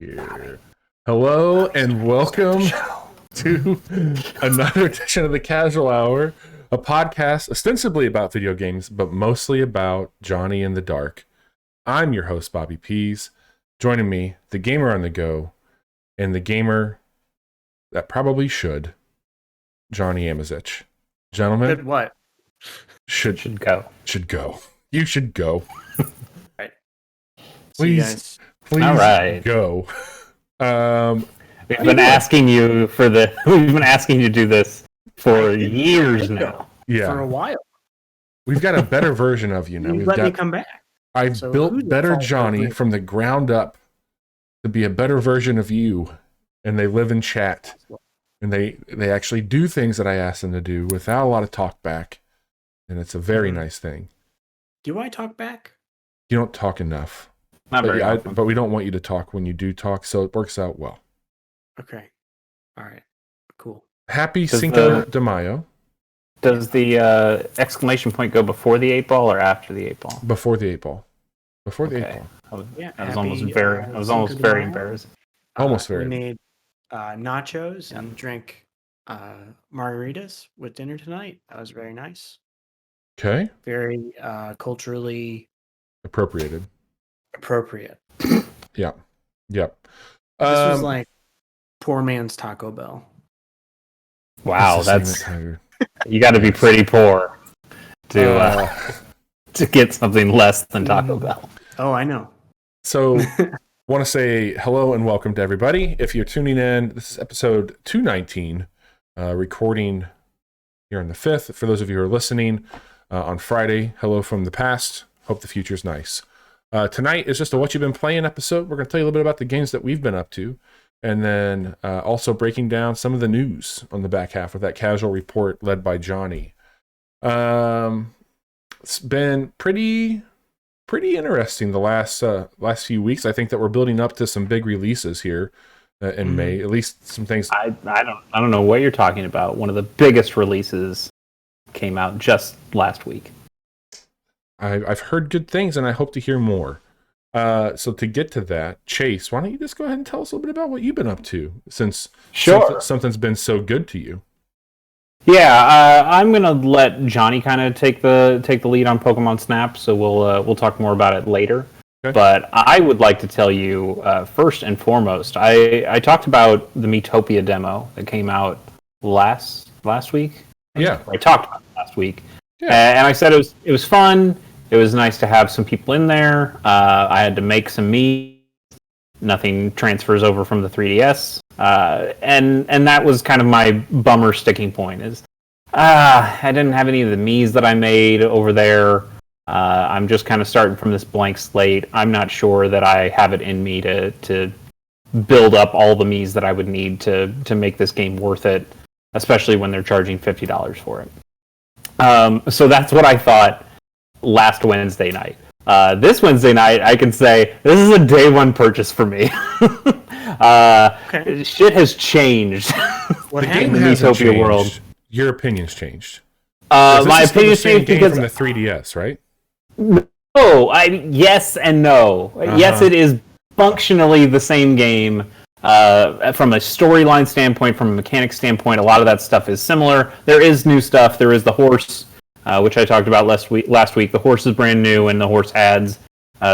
Here. Hello and welcome to another edition of the Casual Hour, a podcast ostensibly about video games, but mostly about Johnny in the Dark. I'm your host, Bobby Pease. Joining me, the gamer on the go, and the gamer that probably should, Johnny Amazich. Gentlemen, Should what? Should go. You should go. Right. Please All right. go. We've been asking you to do this for years now. Yeah. For a while. We've got a better version of you now. You let me come back. I've So built who's better at fault Johnny for from the ground up to be a better version of you. And they live in chat. And they actually do things that I ask them to do without a lot of talk back. And it's a very nice thing. Do I talk back? You don't talk enough. Not very often. But we don't want you to talk when you do talk, so it works out well. Okay. All right. Cool. Happy Does Cinco de Mayo. Does the exclamation point go before the 8-ball or after the 8-ball? Before the 8-ball. Before the 8-ball. Yeah. I was happy, almost Cinco de very Mayo. embarrassed. Almost We very. made nachos and drank margaritas with dinner tonight. That was very nice. Okay. Very culturally Appropriated. appropriate. Yep. This was like poor man's Taco Bell. Wow, that's you got to be pretty poor to get something less than Taco Bell. Oh, I know. So, want to say hello and welcome to everybody. If you're tuning in, this is episode 219, recording here on the 5th. For those of you who are listening on Friday, hello from the past. Hope the future's nice. Tonight is just a What You've Been Playing episode. We're going to tell you a little bit about the games that we've been up to, and then also breaking down some of the news on the back half with that casual report led by Johnny. It's been pretty interesting the last few weeks. I think that we're building up to some big releases here in May. At least some things. I don't know what you're talking about. One of the biggest releases came out just last week. I've heard good things, and I hope to hear more. So to get to that, Chase, why don't you just go ahead and tell us a little bit about what you've been up to since something's been so good to you? Yeah, I'm gonna let Johnny kind of take the lead on Pokemon Snap, so we'll talk more about it later. Okay. But I would like to tell you first and foremost, I talked about the Miitopia demo that came out last week. Yeah, I talked about it last week, yeah. and I said it was fun. It was nice to have some people in there. I had to make some Miis. Nothing transfers over from the 3DS. And that was kind of my bummer sticking point is I didn't have any of the Miis that I made over there. I'm just kind of starting from this blank slate. I'm not sure that I have it in me to build up all the Miis that I would need to make this game worth it, especially when they're charging $50 for it. So that's what I thought last Wednesday night. This Wednesday night, I can say this is a day one purchase for me. Okay. Shit has changed. What The happened? game in the hasn't Miitopia changed. world. Your opinion's changed. My This is still the opinion same changed game because from the 3DS, right? yes and no. Yes, it is functionally the same game. From a storyline standpoint, from a mechanics standpoint, a lot of that stuff is similar. There is new stuff. There is the horse, which I talked about last week. The horse is brand new, and the horse adds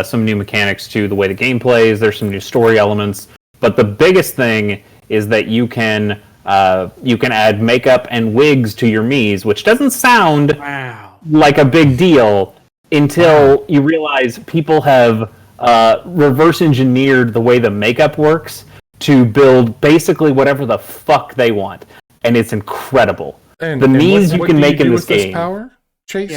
some new mechanics to the way the game plays. There's some new story elements. But the biggest thing is that you can add makeup and wigs to your Miis, which doesn't sound like a big deal until you realize people have reverse engineered the way the makeup works to build basically whatever the fuck they want, and it's incrable. And the Miis what you can do make in do this with game. Power, Chase.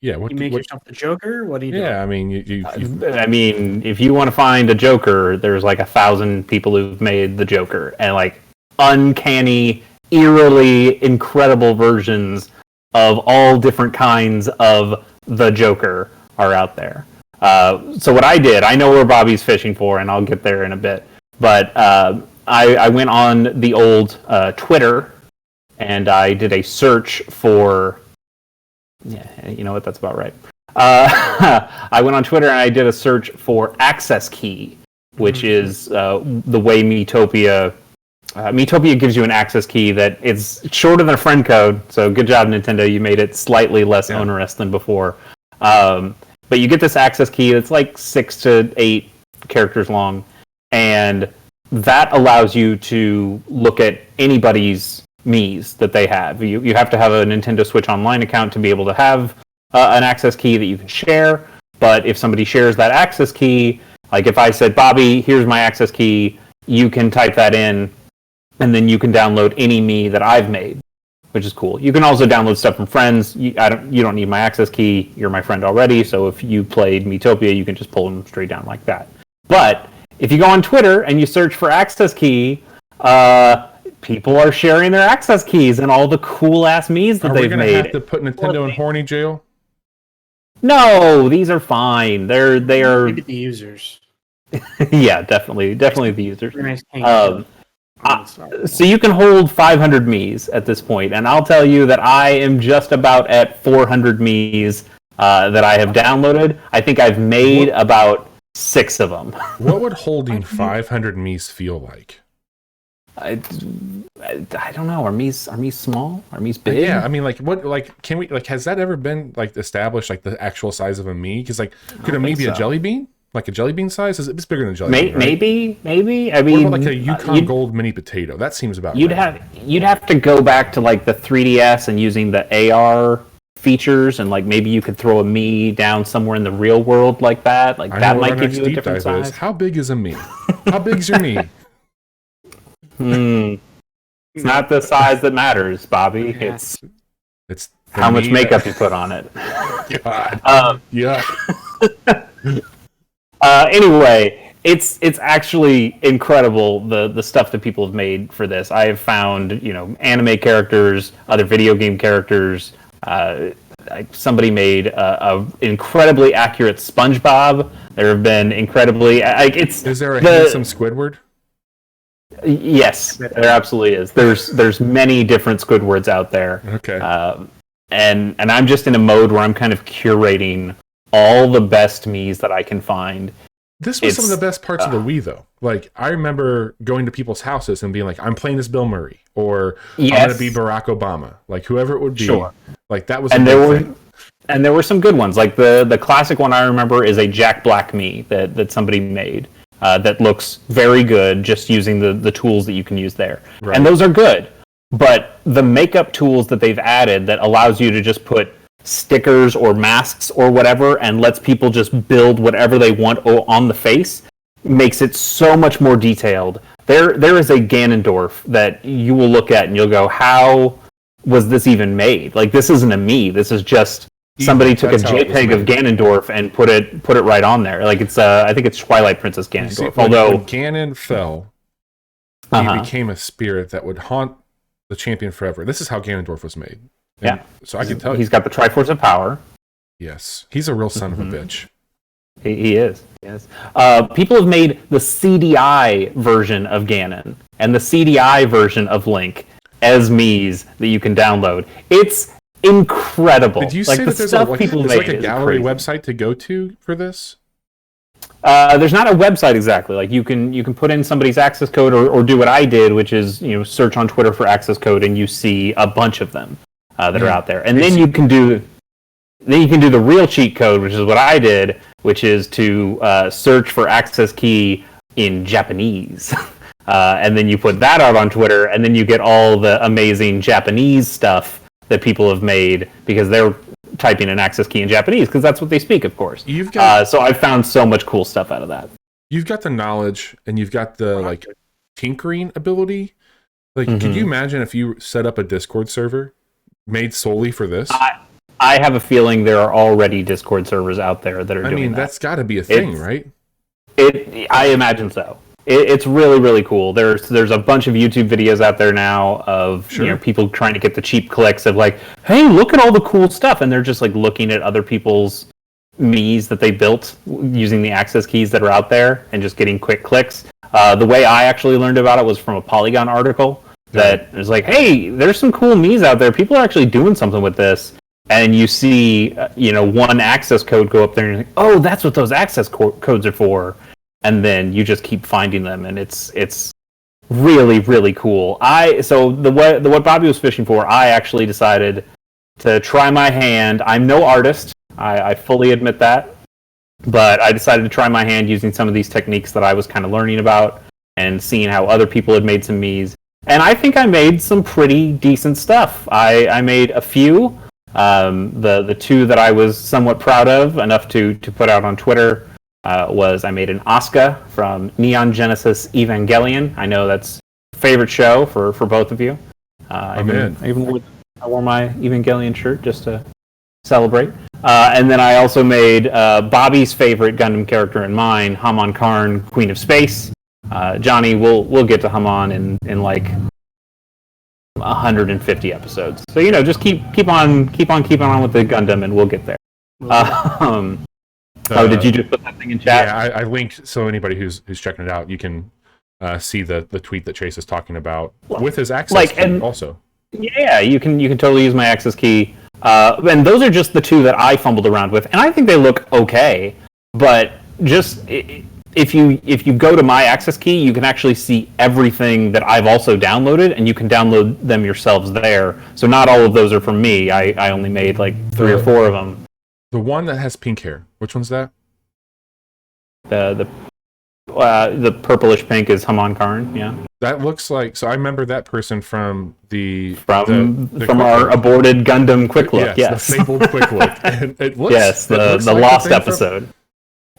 Yeah, you make yourself the Joker? What do you do? Yeah, I mean, you I mean, if you want to find a Joker, there's like 1,000 people who've made the Joker, and like uncanny, eerily incredible versions of all different kinds of the Joker are out there. So what I did, I know where Bobby's fishing for, and I'll get there in a bit, but I went on the old Twitter, and I did a search for... Yeah, you know what? That's about right. I went on Twitter and I did a search for access key which is the way Miitopia. Miitopia gives you an access key that it's shorter than a friend code, so good job, Nintendo. You made it slightly less onerous than before. But you get this access key that's like 6 to 8 characters long, and that allows you to look at anybody's Miis that they have. You have to have a Nintendo Switch Online account to be able to have an access key that you can share, but if somebody shares that access key, like if I said, Bobby, here's my access key, you can type that in, and then you can download any Mii that I've made, which is cool. You can also download stuff from friends. You don't need my access key. You're my friend already, so if you played Miitopia, you can just pull them straight down like that. But if you go on Twitter and you search for access key, people are sharing their access keys and all the cool-ass Miis that they've made. Are we going to have to put Nintendo in horny jail? No, these are fine. They are... Maybe the users. Yeah, definitely the users. So you can hold 500 Miis at this point, and I'll tell you that I am just about at 400 Miis that I have downloaded. I think I've made about 6 of them. What would holding 500 Miis feel like? I don't know. Are Miis small? Are Miis big? Yeah, I mean, can we, has that ever been, established, the actual size of a Mii? Because, could a Mii be a jelly bean? Like a jelly bean size? It's bigger than a jelly bean, right? Maybe. I mean, what about a Yukon Gold mini potato? That seems about right. You'd have to go back to, the 3DS and using the AR features, and, maybe you could throw a Mii down somewhere in the real world like that. That might give you a different size. How big is a Mii? How big's your Mii? It's not the size that matters, Bobby. It's how much makeup you put on it. God. Yeah. Anyway, it's actually incredible the stuff that people have made for this. I have found anime characters, other video game characters. Somebody made a incredibly accurate SpongeBob. There have been incredibly Is there a handsome Squidward? Yes, there absolutely is. There's many different Squidwards out there. Okay. And I'm just in a mode where I'm kind of curating all the best Miis that I can find. This was some of the best parts of the Wii, though. I remember going to people's houses and being like, I'm playing as Bill Murray, or I'm going to be Barack Obama. Whoever it would be. Sure. That was And there were some good ones. The classic one I remember is a Jack Black Mii that somebody made. That looks very good just using the tools that you can use there. Right. And those are good. But the makeup tools that they've added that allows you to just put stickers or masks or whatever and lets people just build whatever they want on the face makes it so much more detailed. There is a Ganondorf that you will look at and you'll go, how was this even made? This isn't a Mii. This is just... Somebody took a JPEG of Ganondorf and put it right on there. I think it's Twilight Princess Ganondorf. When Ganon fell, he became a spirit that would haunt the champion forever. This is how Ganondorf was made. And so I can tell you. He's got the Triforce of Power. Yes. He's a real son of a bitch. He is. Yes. People have made the CDI version of Ganon and the CDI version of Link as Miis that you can download. It's incredible. Did you say that there's a gallery website to go to for this? There's not a website exactly. You can put in somebody's access code or do what I did, which is search on Twitter for access code and you see a bunch of them that are out there. And then you can do the real cheat code, which is what I did, which is to search for access key in Japanese. And then you put that out on Twitter, and then you get all the amazing Japanese stuff that people have made because they're typing an access key in Japanese because that's what they speak, of course. So I've found so much cool stuff out of that. You've got the knowledge and you've got the tinkering ability. Could you imagine if you set up a Discord server made solely for this? I have a feeling there are already Discord servers out there that are doing that. I mean, that's got to be a thing, right? I imagine so. It's really, really cool. There's a bunch of YouTube videos out there now of people trying to get the cheap clicks of hey, look at all the cool stuff, and they're just looking at other people's Miis that they built using the access keys that are out there and just getting quick clicks. The way I actually learned about it was from a Polygon article that was hey, there's some cool Miis out there. People are actually doing something with this. And you see, one access code go up there and you're like, oh, that's what those access codes are for. and then you just keep finding them, and it's really, really cool. What Bobby was fishing for, I actually decided to try my hand. I'm no artist, I fully admit that, but I decided to try my hand using some of these techniques that I was kind of learning about and seeing how other people had made some Miis. And I think I made some pretty decent stuff. I made a few. The two that I was somewhat proud of, enough to put out on Twitter, was I made an Asuka from Neon Genesis Evangelion. I know that's a favorite show for both of you. I wore my Evangelion shirt just to celebrate. And then I also made Bobby's favorite Gundam character and mine, Hamon Karn, Queen of Space. Johnny, we'll get to Hamon in like 150 episodes. So just keep on with the Gundam, and we'll get there. Did you just put that thing in chat? Yeah, I linked, so anybody who's checking it out, you can see the tweet that Chase is talking about with his access key also. Yeah, you can totally use my access key. And those are just the two that I fumbled around with, and I think they look okay. But just if you go to my access key, you can actually see everything that I've also downloaded, and you can download them yourselves there. So not all of those are from me. I only made like 3 or 4 of them. The one that has pink hair, which one's that? The purplish pink is Hamon Karn. Yeah. That looks like. So I remember that person from the our aborted Gundam Quick Look. Yes, the fabled Quick Look. And it looks, the like lost episode.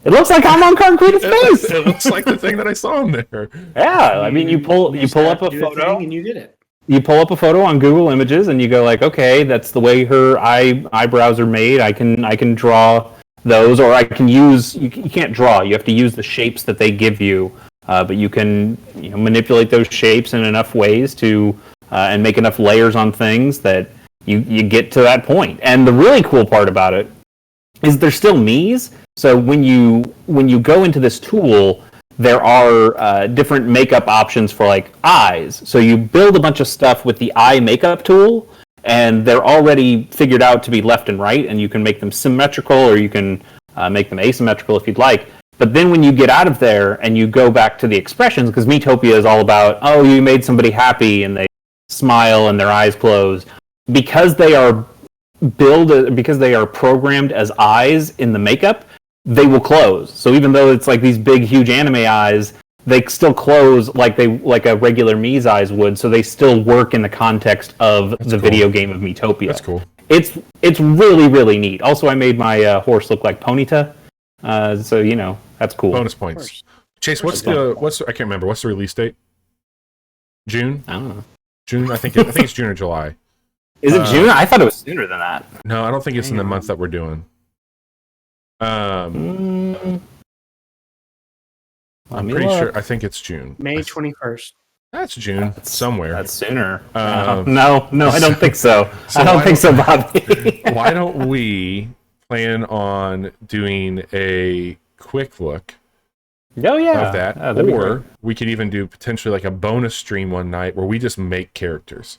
It looks like Hamon Karn Queen of Space. It looks like the thing that I saw in there. Yeah, I mean, you pull up a photo, and you did it. You pull up a photo on Google Images, and you go like, okay, that's the way her eyebrows are made. I can draw those, or I can use. You can't draw. You have to use the shapes that they give you, but you can manipulate those shapes in enough ways to and make enough layers on things that you get to that point. And the really cool part about it is they're still Miis. So when you go into this tool, there are different makeup options for like eyes. So you build a bunch of stuff with the eye makeup tool, and they're already figured out to be left and right, and you can make them symmetrical, or you can make them asymmetrical if you'd like. But then when you get out of there and you go back to the expressions, because Miitopia is all about, oh, you made somebody happy and they smile and their eyes close, because they are programmed as eyes in the makeup, they will close. So even though it's like these big, huge anime eyes, they still close like a regular Mii's eyes would. So they still work in the context of video game of Miitopia. That's cool. It's really, really neat. Also, I made my horse look like Ponyta. So that's cool. Bonus points. Chase, what's I can't remember. What's the release date? June? I don't know. June. I think it's June or July. Is it June? I thought it was sooner than that. No, I don't think it's in the month that we're doing. I'm pretty sure. I think it's June. May 21st. That's June. Somewhere. That's sooner. No, I don't think so. I don't think so, Bobby. Why don't we plan on doing a quick look? Oh yeah, of that, or we could even do potentially like a bonus stream one night where we just make characters.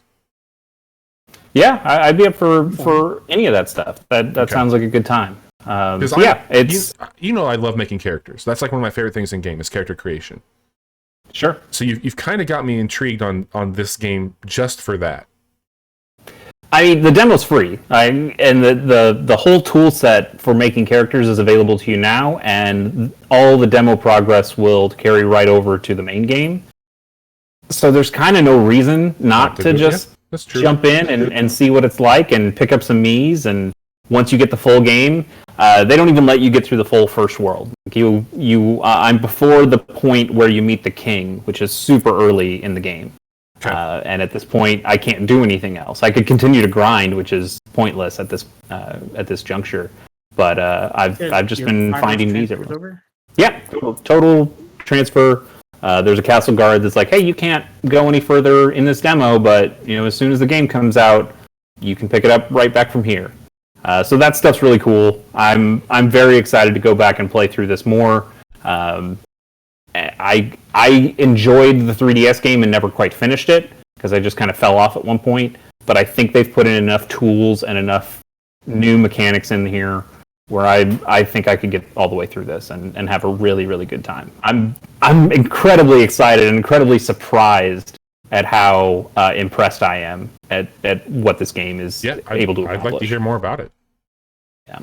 Yeah, I'd be up for any of that stuff. That sounds like a good time. I love making characters. That's like one of my favorite things in game is character creation. Sure. So you've kind of got me intrigued on this game just for that. I mean, the demo's free, and the whole tool set for making characters is available to you now, and all the demo progress will carry right over to the main game. So there's kind of no reason not to just jump in and see what it's like and pick up some Miis. And once you get the full game, they don't even let you get through the full first world. I'm before the point where you meet the king, which is super early in the game. Okay. And at this point, I can't do anything else. I could continue to grind, which is pointless at this juncture. But I've just been finding these everywhere. Yeah, total transfer. There's a castle guard that's like, hey, you can't go any further in this demo, but as soon as the game comes out, you can pick it up right back from here. So that stuff's really cool. I'm very excited to go back and play through this more. I enjoyed the 3DS game and never quite finished it because I just kind of fell off at one point. But I think they've put in enough tools and enough new mechanics in here where I think I could get all the way through this and have a really, really good time. I'm incredibly excited and incredibly surprised at how impressed I am at what this game is able to accomplish. I'd like to hear more about it. Yeah.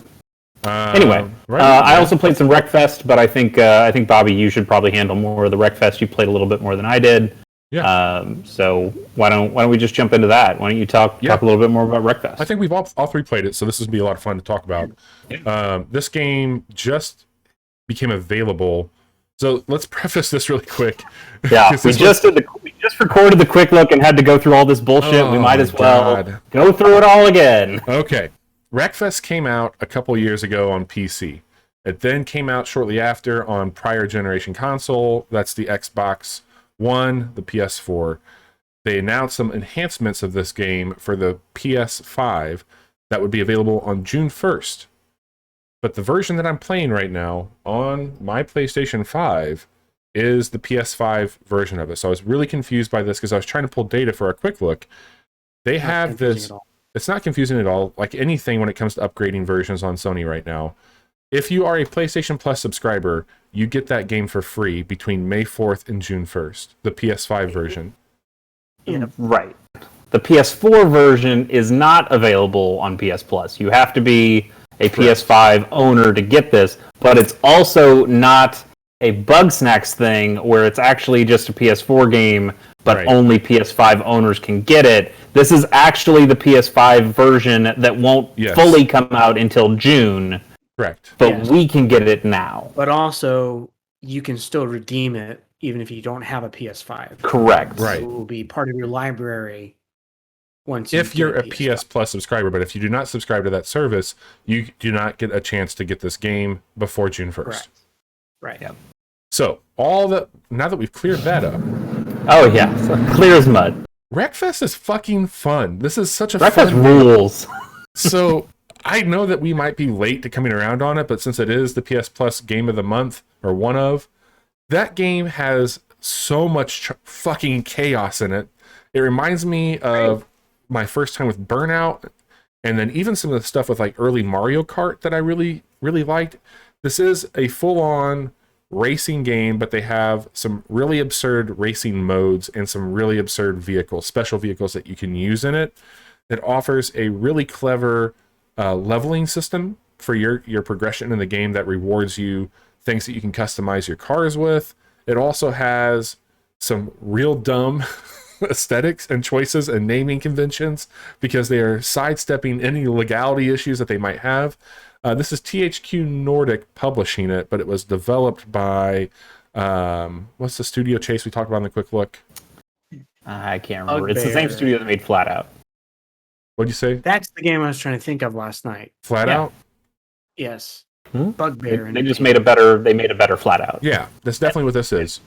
Anyway, I also played some Wreckfest, but I think Bobby, you should probably handle more of the Wreckfest. You played a little bit more than I did. Yeah. So why don't we just jump into that? Why don't you talk a little bit more about Wreckfest? I think we've all three played it, so this would be a lot of fun to talk about. Yeah. This game just became available. So let's preface this really quick. Yeah, we just recorded the quick look and had to go through all this bullshit. We might as well go through it all again. Okay. Wreckfest came out a couple years ago on PC. It then came out shortly after on prior generation console. That's the Xbox One, the PS4. They announced some enhancements of this game for the PS5 that would be available on June 1st. But the version that I'm playing right now on my PlayStation 5 is the PS5 version of it. So I was really confused by this because I was trying to pull data for a quick look. They have this. It's not confusing at all. Like anything when it comes to upgrading versions on Sony right now. If you are a PlayStation Plus subscriber, you get that game for free between May 4th and June 1st, the PS5 version. Yeah. Right. The PS4 version is not available on PS Plus. You have to be a PS5 owner to get this, but it's also not a Bugsnax thing where it's actually just a PS4 game, but only PS5 owners can get it. This is actually the PS5 version that won't fully come out until June. Correct. But we can get it now. But also, you can still redeem it even if you don't have a PS5. Correct. Right. It will be part of your library once if you're a PS Plus subscriber. But if you do not subscribe to that service, you do not get a chance to get this game before June 1st. Correct. Right. Yeah. So now that we've cleared that up. Oh yeah, so clear as mud. Wreckfest is fucking fun. This is such a Wreckfest rules. So I know that we might be late to coming around on it, but since it is the PS Plus game of the month, or one of, that game has so much fucking chaos in it. It reminds me of my first time with Burnout, and then even some of the stuff with like early Mario Kart that I really, really liked. This is a full-on racing game, but they have some really absurd racing modes and some really absurd vehicles, special vehicles that you can use in it. It offers a really clever leveling system for your progression in the game that rewards you things that you can customize your cars with. It also has some real dumb aesthetics and choices and naming conventions because they are sidestepping any legality issues that they might have. This is THQ Nordic publishing it, but it was developed by what's the studio, Chase, we talked about in the quick look? I can't remember. It's the same studio that made Flat Out. What'd you say? That's the game I was trying to think of last night. Flat Out? Yes. Bugbear. They just made a better Flat Out. Yeah, that's definitely what this is.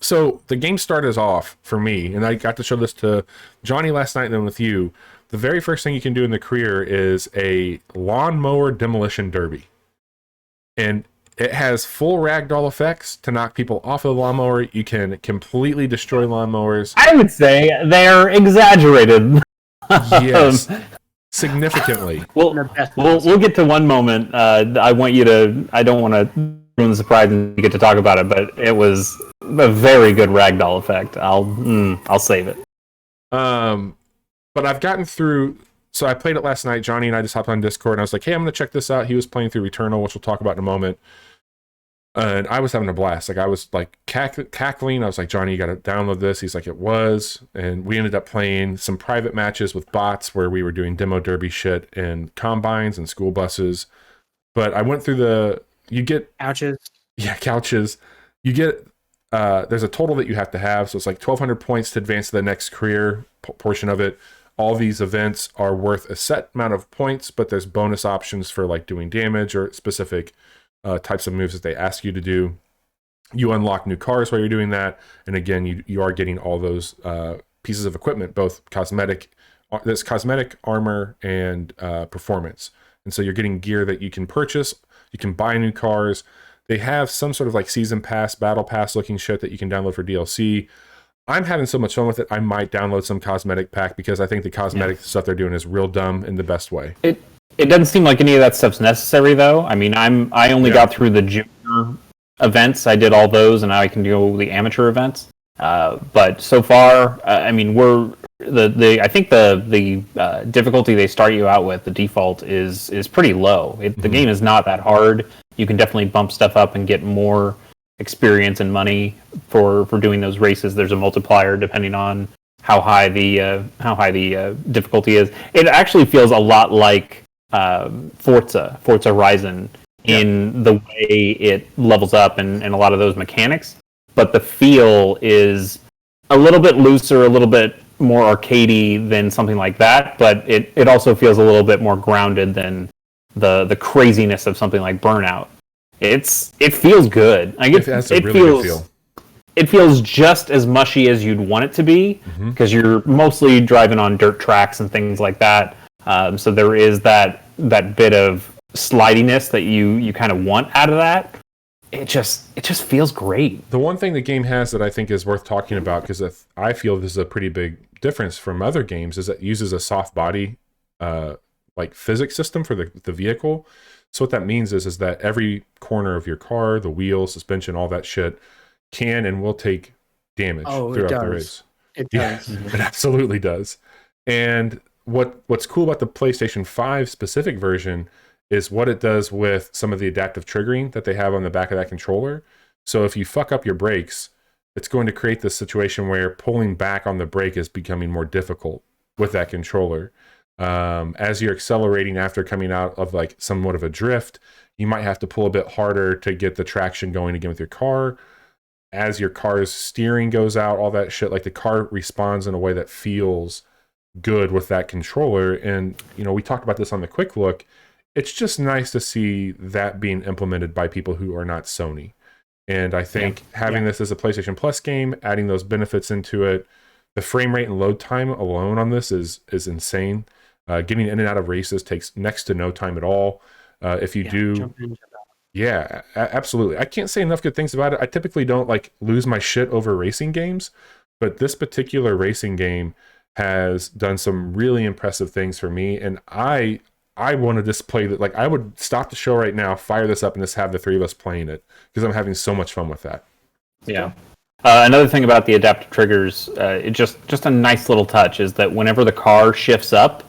So the game started off for me, and I got to show this to Johnny last night and then with you. The very first thing you can do in the career is a lawnmower demolition derby. And it has full ragdoll effects to knock people off of the lawnmower. You can completely destroy lawnmowers. I would say they're exaggerated. Yes. Significantly. We'll get to one moment. I don't want to ruin the surprise and get to talk about it, but it was a very good ragdoll effect. I'll save it. But I've gotten through, so I played it last night. Johnny and I just hopped on Discord and I was like, hey, I'm going to check this out. He was playing through Returnal, which we'll talk about in a moment. And I was having a blast. Like I was like cackling. I was like, Johnny, you got to download this. He's like, it was. And we ended up playing some private matches with bots where we were doing demo derby shit and combines and school buses. But I went through you get couches. Yeah, couches. You get, there's a total that you have to have. So it's like 1,200 points to advance to the next career portion of it. All these events are worth a set amount of points, but there's bonus options for like doing damage or specific types of moves that they ask you to do. You unlock new cars while you're doing that, and again, you are getting all those pieces of equipment, both cosmetic armor and performance. And so you're getting gear that you can purchase. You can buy new cars. They have some sort of like season pass, battle pass looking shit that you can download for DLC. I'm having so much fun with it. I might download some cosmetic pack because I think the cosmetic stuff they're doing is real dumb in the best way. It doesn't seem like any of that stuff's necessary, though. I mean, I only got through the junior events. I did all those, and now I can do the amateur events. But so far, I mean, I think the difficulty they start you out with, the default, is pretty low. The game is not that hard. You can definitely bump stuff up and get more experience and money for doing those races. There's a multiplier depending on how high the difficulty is. It actually feels a lot like Forza Horizon in the way it levels up and a lot of those mechanics. But the feel is a little bit looser, a little bit more arcadey than something like that. But it also feels a little bit more grounded than the craziness of something like Burnout. It feels good. Like it has a really good feel. It feels just as mushy as you'd want it to be because you're mostly driving on dirt tracks and things like that. So there is that bit of slidiness that you kind of want out of that. It just feels great. The one thing the game has that I think is worth talking about, because I feel this is a pretty big difference from other games, is it uses a soft body like physics system for the vehicle. So what that means is that every corner of your car, the wheels, suspension, all that shit can and will take damage throughout the race. It does. It absolutely does. And what's cool about the PlayStation 5 specific version is what it does with some of the adaptive triggering that they have on the back of that controller. So if you fuck up your brakes, it's going to create this situation where pulling back on the brake is becoming more difficult with that controller. As you're accelerating after coming out of like somewhat of a drift, you might have to pull a bit harder to get the traction going again with your car. As your car's steering goes out, all that shit, like the car responds in a way that feels good with that controller. And, we talked about this on the quick look. It's just nice to see that being implemented by people who are not Sony. And I think having this as a PlayStation Plus game, adding those benefits into it, the frame rate and load time alone on this is insane. Getting in and out of races takes next to no time at all. If you do... Yeah, absolutely. I can't say enough good things about it. I typically don't lose my shit over racing games, but this particular racing game has done some really impressive things for me. And I want to just play that. I would stop the show right now, fire this up, and just have the three of us playing it because I'm having so much fun with that. Yeah. Another thing about the adaptive triggers, just a nice little touch is that whenever the car shifts up,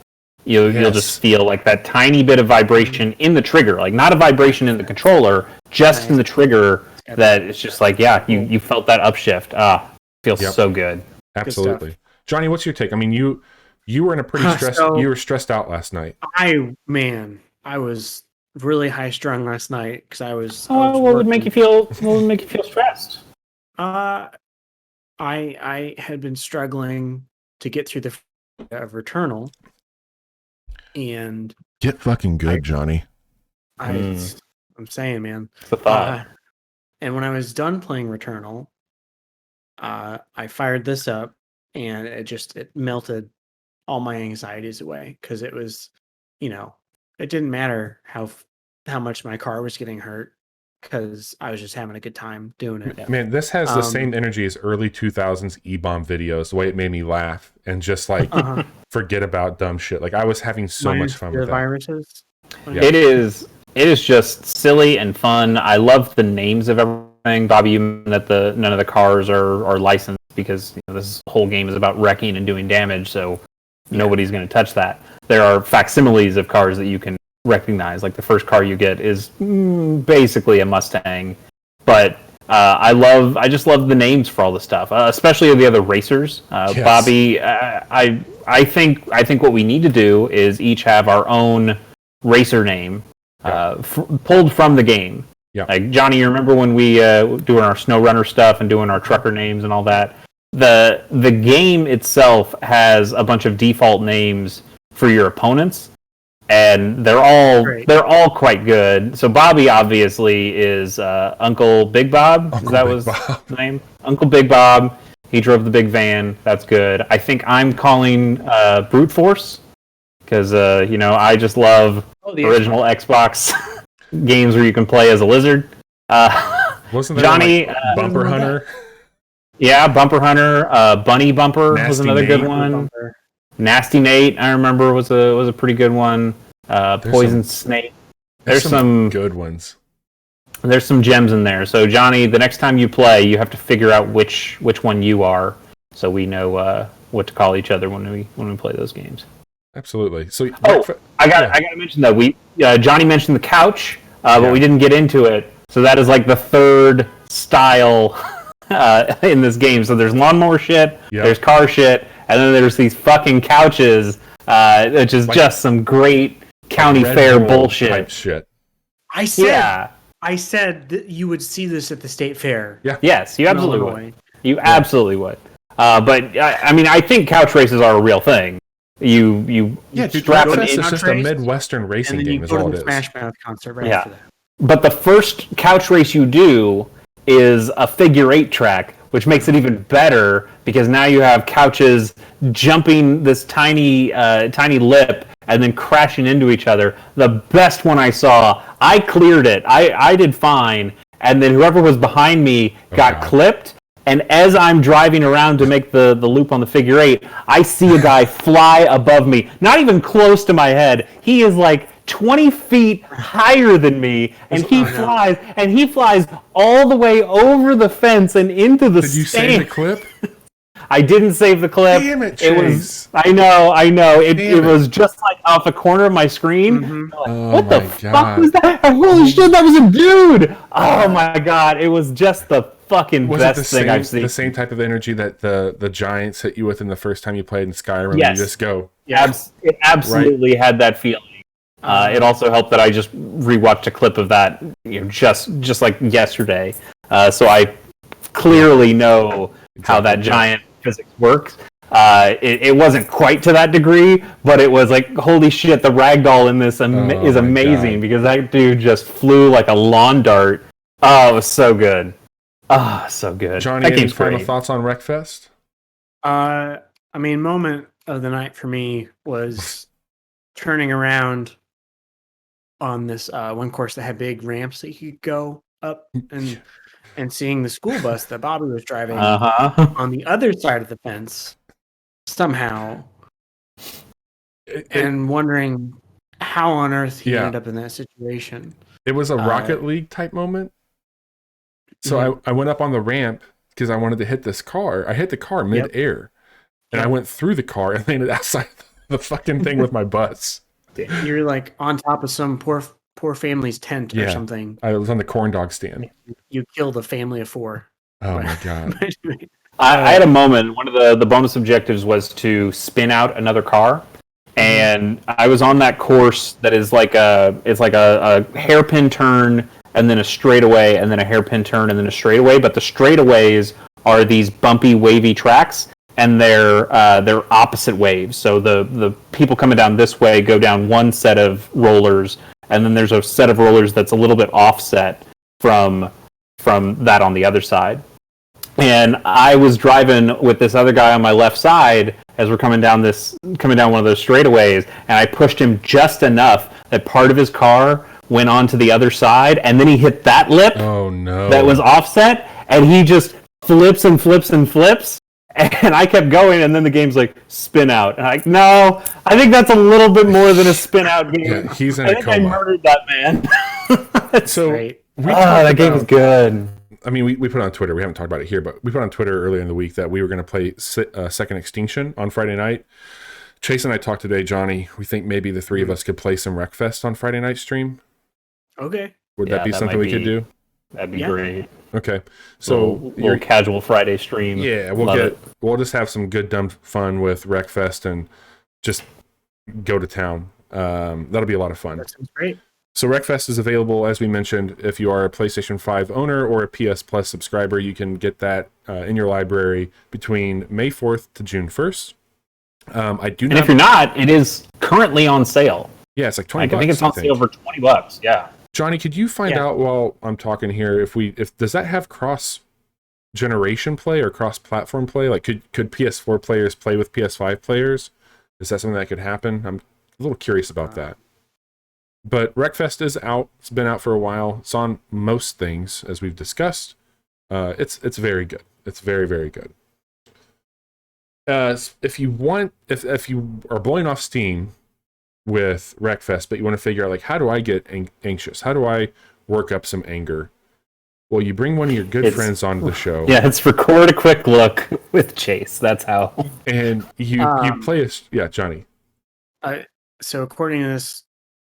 you'll just feel that tiny bit of vibration in the trigger, not a vibration in the controller, just in the trigger. That it's just you felt that upshift. Feels so good. Absolutely. Johnny, what's your take? I mean, you were in a pretty you were stressed out last night. I was really high strung last night because I was. What would make you feel? What would make you feel stressed? I had been struggling to get through the of Returnal, and get fucking good, Johnny. I'm saying, man. The thought. And when I was done playing Returnal, I fired this up, and it melted all my anxieties away because it was, it didn't matter how much my car was getting hurt because I was just having a good time doing it. Man, this has the same energy as early 2000s E-bomb videos, the way it made me laugh and just forget about dumb shit. I was having so much fun with that. Viruses. Yeah. It is just silly and fun. I love the names of everything. Bobby, you mentioned that none of the cars are licensed because this whole game is about wrecking and doing damage, so nobody's going to touch that. There are facsimiles of cars that you can recognize. The first car you get is basically a Mustang, but I just love the names for all the stuff, especially the other racers. Yes. Bobby, I think what we need to do is each have our own racer name pulled from the game. Yeah. Johnny, you remember when we doing our SnowRunner stuff and doing our trucker names and all that? The game itself has a bunch of default names for your opponents, and they're all quite good. So Bobby obviously is Uncle Big Bob. His name? Uncle Big Bob. He drove the big van. That's good. I think I'm calling Brute Force because I just love original Xbox games where you can play as a lizard. Wasn't there Johnny Bumper Hunter? Yeah, Bumper Hunter. Bunny Bumper was another good one. Nasty Nate, I remember, was a pretty good one. Poison Snake. There's some good ones. There's some gems in there. So Johnny, the next time you play, you have to figure out which one you are, so we know what to call each other when we play those games. Absolutely. So I got to mention that Johnny mentioned the couch, but we didn't get into it. So that is like the third style in this game. So there's lawnmower shit, there's car shit, and then there's these fucking couches, which is like, just some great county fair bullshit. Type shit. I said that you would see this at the state fair. Yeah. Yes, you absolutely would. You absolutely would. But I mean, I think couch races are a real thing. You strap it in. It's just a Midwestern racing game. Is all it is. Smash Mouth concert right after that. But the first couch race you do is a figure 8 track, which makes it even better because now you have couches jumping this tiny lip and then crashing into each other. The best one I saw, I cleared it. I did fine, and then whoever was behind me got clipped. And as I'm driving around to make the loop on the figure 8, I see a guy fly above me, not even close to my head. He is like 20 feet higher than me, and he flies all the way over the fence and into the stand. Did you save the clip? I didn't save the clip. Damn it, Chase. I know. It was just like off the corner of my screen. Mm-hmm. What the fuck was that? Holy shit, that was a dude! Oh my god, it was just the fucking best thing I've seen. The same type of energy that the Giants hit you with in the first time you played in Skyrim. Yes. You just go. Yeah, it absolutely had that feeling. It also helped that I just rewatched a clip of that, just like yesterday. So I clearly know how that giant physics works. It wasn't quite to that degree, but it was like, holy shit, the ragdoll in this is amazing because that dude just flew like a lawn dart. Oh, it was so good. Oh, so good. Johnny, any final thoughts on Wreckfest? I mean, moment of the night for me was turning around on this one course that had big ramps that you could go up and seeing the school bus that Bobby was driving on the other side of the fence somehow, and wondering how on earth he ended up in that situation. It was a Rocket League type moment. So I went up on the ramp because I wanted to hit this car. I hit the car mid-air, and I went through the car and landed outside the fucking thing with my bus. You're like on top of some poor family's tent or something. I was on the corn dog stand. You killed a family of 4. Oh my god! I had a moment. One of the bonus objectives was to spin out another car, and I was on that course that is like a hairpin turn, and then a straightaway, and then a hairpin turn, and then a straightaway. But the straightaways are these bumpy, wavy tracks, and they're opposite waves. So the people coming down this way go down one set of rollers, and then there's a set of rollers that's a little bit offset from that on the other side. And I was driving with this other guy on my left side as we're coming down one of those straightaways, and I pushed him just enough that part of his car went onto the other side, and then he hit that lip that was offset, and he just flips and flips and flips, and I kept going, and then the game's like, spin out. And I'm like, no, I think that's a little bit more than a spin out game. Yeah, he's in a coma. I murdered that man. That's so great. That game was good. I mean, we put on Twitter, we haven't talked about it here, but we put on Twitter earlier in the week that we were going to play Second Extinction on Friday night. Chase and I talked today, Johnny. We think maybe the three of us could play some Wreckfest on Friday night stream. Okay. Would that be something we could do? That'd be great. Okay. So your casual Friday stream. Yeah, we'll just have some good dumb fun with Wreckfest and just go to town. That'll be a lot of fun. That sounds great. So Wreckfest is available, as we mentioned, if you are a PlayStation 5 owner or a PS Plus subscriber. You can get that in your library between May 4th to June 1st. And if you're not, it is currently on sale. Yeah, it's like $20. I think it's on sale for $20. Yeah. Johnny, could you find out while I'm talking here if does that have cross generation play or cross platform play? Like could PS4 players play with PS5 players? Is that something that could happen? I'm a little curious about that. But Wreckfest is out. It's been out for a while. It's on most things, as we've discussed. It's very good. It's very, very good. If you are blowing off steam with Wreckfest, but you want to figure out like, how do I get anxious? How do I work up some anger? Well, you bring one of your good friends onto the show. Yeah, it's record a quick look with Chase. That's how. And you play Johnny. So according to this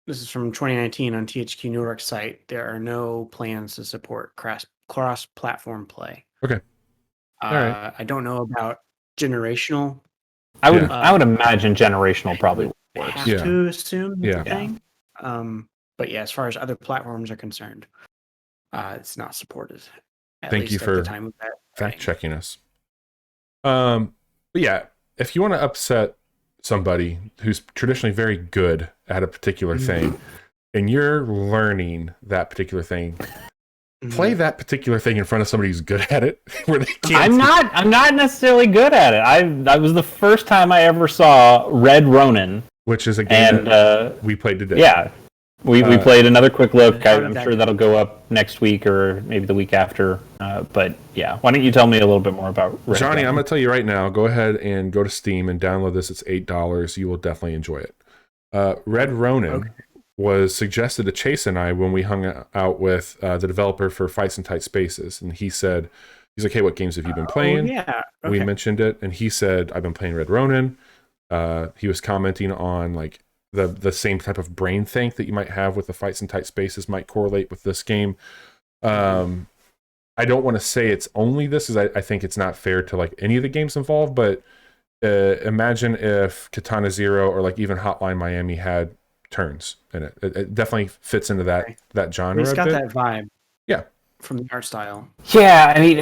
is from 2019 on THQ Nordic site. There are no plans to support cross-platform play. Okay. All right. I don't know about generational. I would imagine generational probably works. Have to assume that's a thing. But yeah, as far as other platforms are concerned, it's not supported. Thank you for fact checking us. But yeah, if you want to upset somebody who's traditionally very good at a particular thing, and you're learning that particular thing, play that particular thing in front of somebody who's good at it. Where they can't I'm not necessarily good at it. That was the first time I ever saw Red Ronin, which is a game that we played today. Yeah. We played another quick look. I'm sure that'll go up next week or maybe the week after. But yeah, why don't you tell me a little bit more about Red Johnny? Ronin? I'm going to tell you right now. Go ahead and go to Steam and download this. It's $8. You will definitely enjoy it. Red Ronin was suggested to Chase and I when we hung out with the developer for Fights in Tight Spaces, and he's like, "Hey, what games have you been playing?" We mentioned it, and he said, "I've been playing Red Ronin." He was commenting on like the same type of brain think that you might have with the Fights in Tight Spaces might correlate with this game. I don't want to say it's only this, because I think it's not fair to like any of the games involved, but imagine if Katana Zero or like even Hotline Miami had turns in it. It definitely fits into that genre. It's got that vibe. Yeah. From the art style. Yeah, I mean,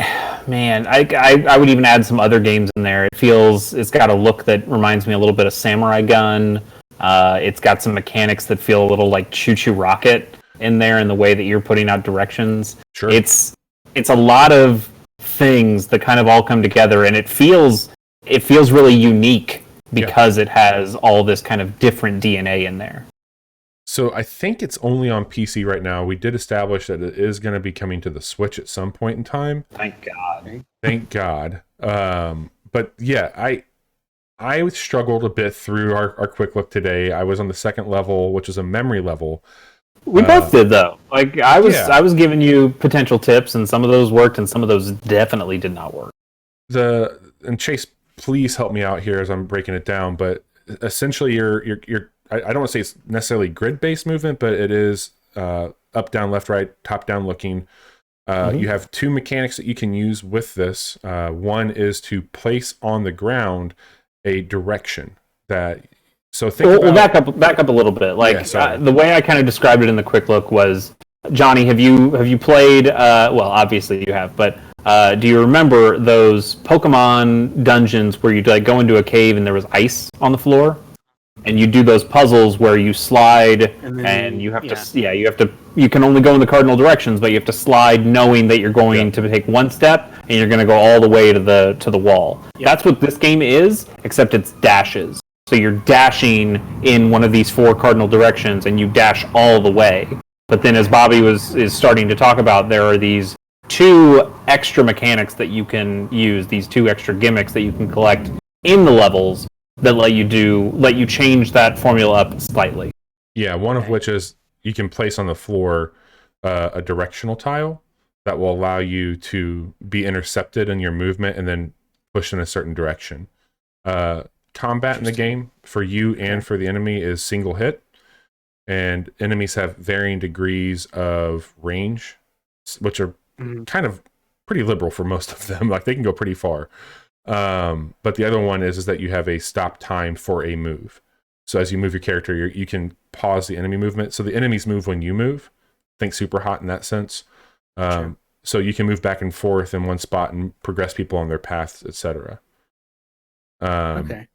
man, I would even add some other games in there. It's got a look that reminds me a little bit of Samurai Gun. It's got some mechanics that feel a little like Choo Choo Rocket in there in the way that you're putting out directions. Sure. It's a lot of things that kind of all come together, and it feels really unique because it has all this kind of different DNA in there. So I think it's only on PC right now. We did establish that it is going to be coming to the Switch at some point in time. Thank God. Thank God. But yeah, I struggled a bit through our quick look today. I was on the second level, which is a memory level. We both did, though. Like I was giving you potential tips, and some of those worked, and some of those definitely did not work. And Chase, please help me out here as I'm breaking it down. But essentially, you're I don't want to say it's necessarily grid-based movement, but it is up, down, left, right, top, down looking. You have two mechanics that you can use with this. One is to place on the ground a direction that. So think about, back up a little bit. Like the way I kind of described it in the quick look was, Johnny, have you played? Well, obviously you have, but do you remember those Pokemon dungeons where you'd like go into a cave and there was ice on the floor? And you do those puzzles where you slide and you have you can only go in the cardinal directions, but you have to slide knowing that you're going to take one step and you're going to go all the way to the wall. That's what this game is, except it's dashes. So you're dashing in one of these four cardinal directions and you dash all the way. But then as Bobby is starting to talk about, there are these two extra mechanics that you can use, these two extra gimmicks that you can collect in the levels that let you change that formula up slightly. Yeah, one of which is you can place on the floor a directional tile that will allow you to be intercepted in your movement and then pushed in a certain direction. Combat in the game for you and for the enemy is single hit, and enemies have varying degrees of range, which are kind of pretty liberal for most of them. Like they can go pretty far. But the other one is that you have a stop time for a move. So as you move your character, you can pause the enemy movement. So the enemies move when you move. Think Super Hot in that sense. So you can move back and forth in one spot and progress people on their paths, etc. Okay.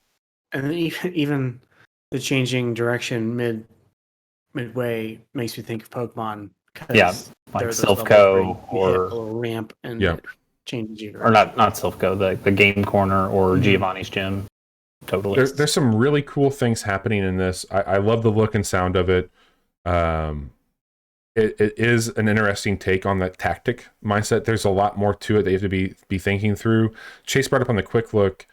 And then even the changing direction midway makes me think of Pokemon. Yeah, like Silphco or a little ramp and it changes your direction. Or not Silphco, the Game Corner or Giovanni's Gym. Totally. There's some really cool things happening in this. I love the look and sound of it. It is an interesting take on that tactic mindset. There's a lot more to it that you have to be thinking through. Chase brought up on the quick look.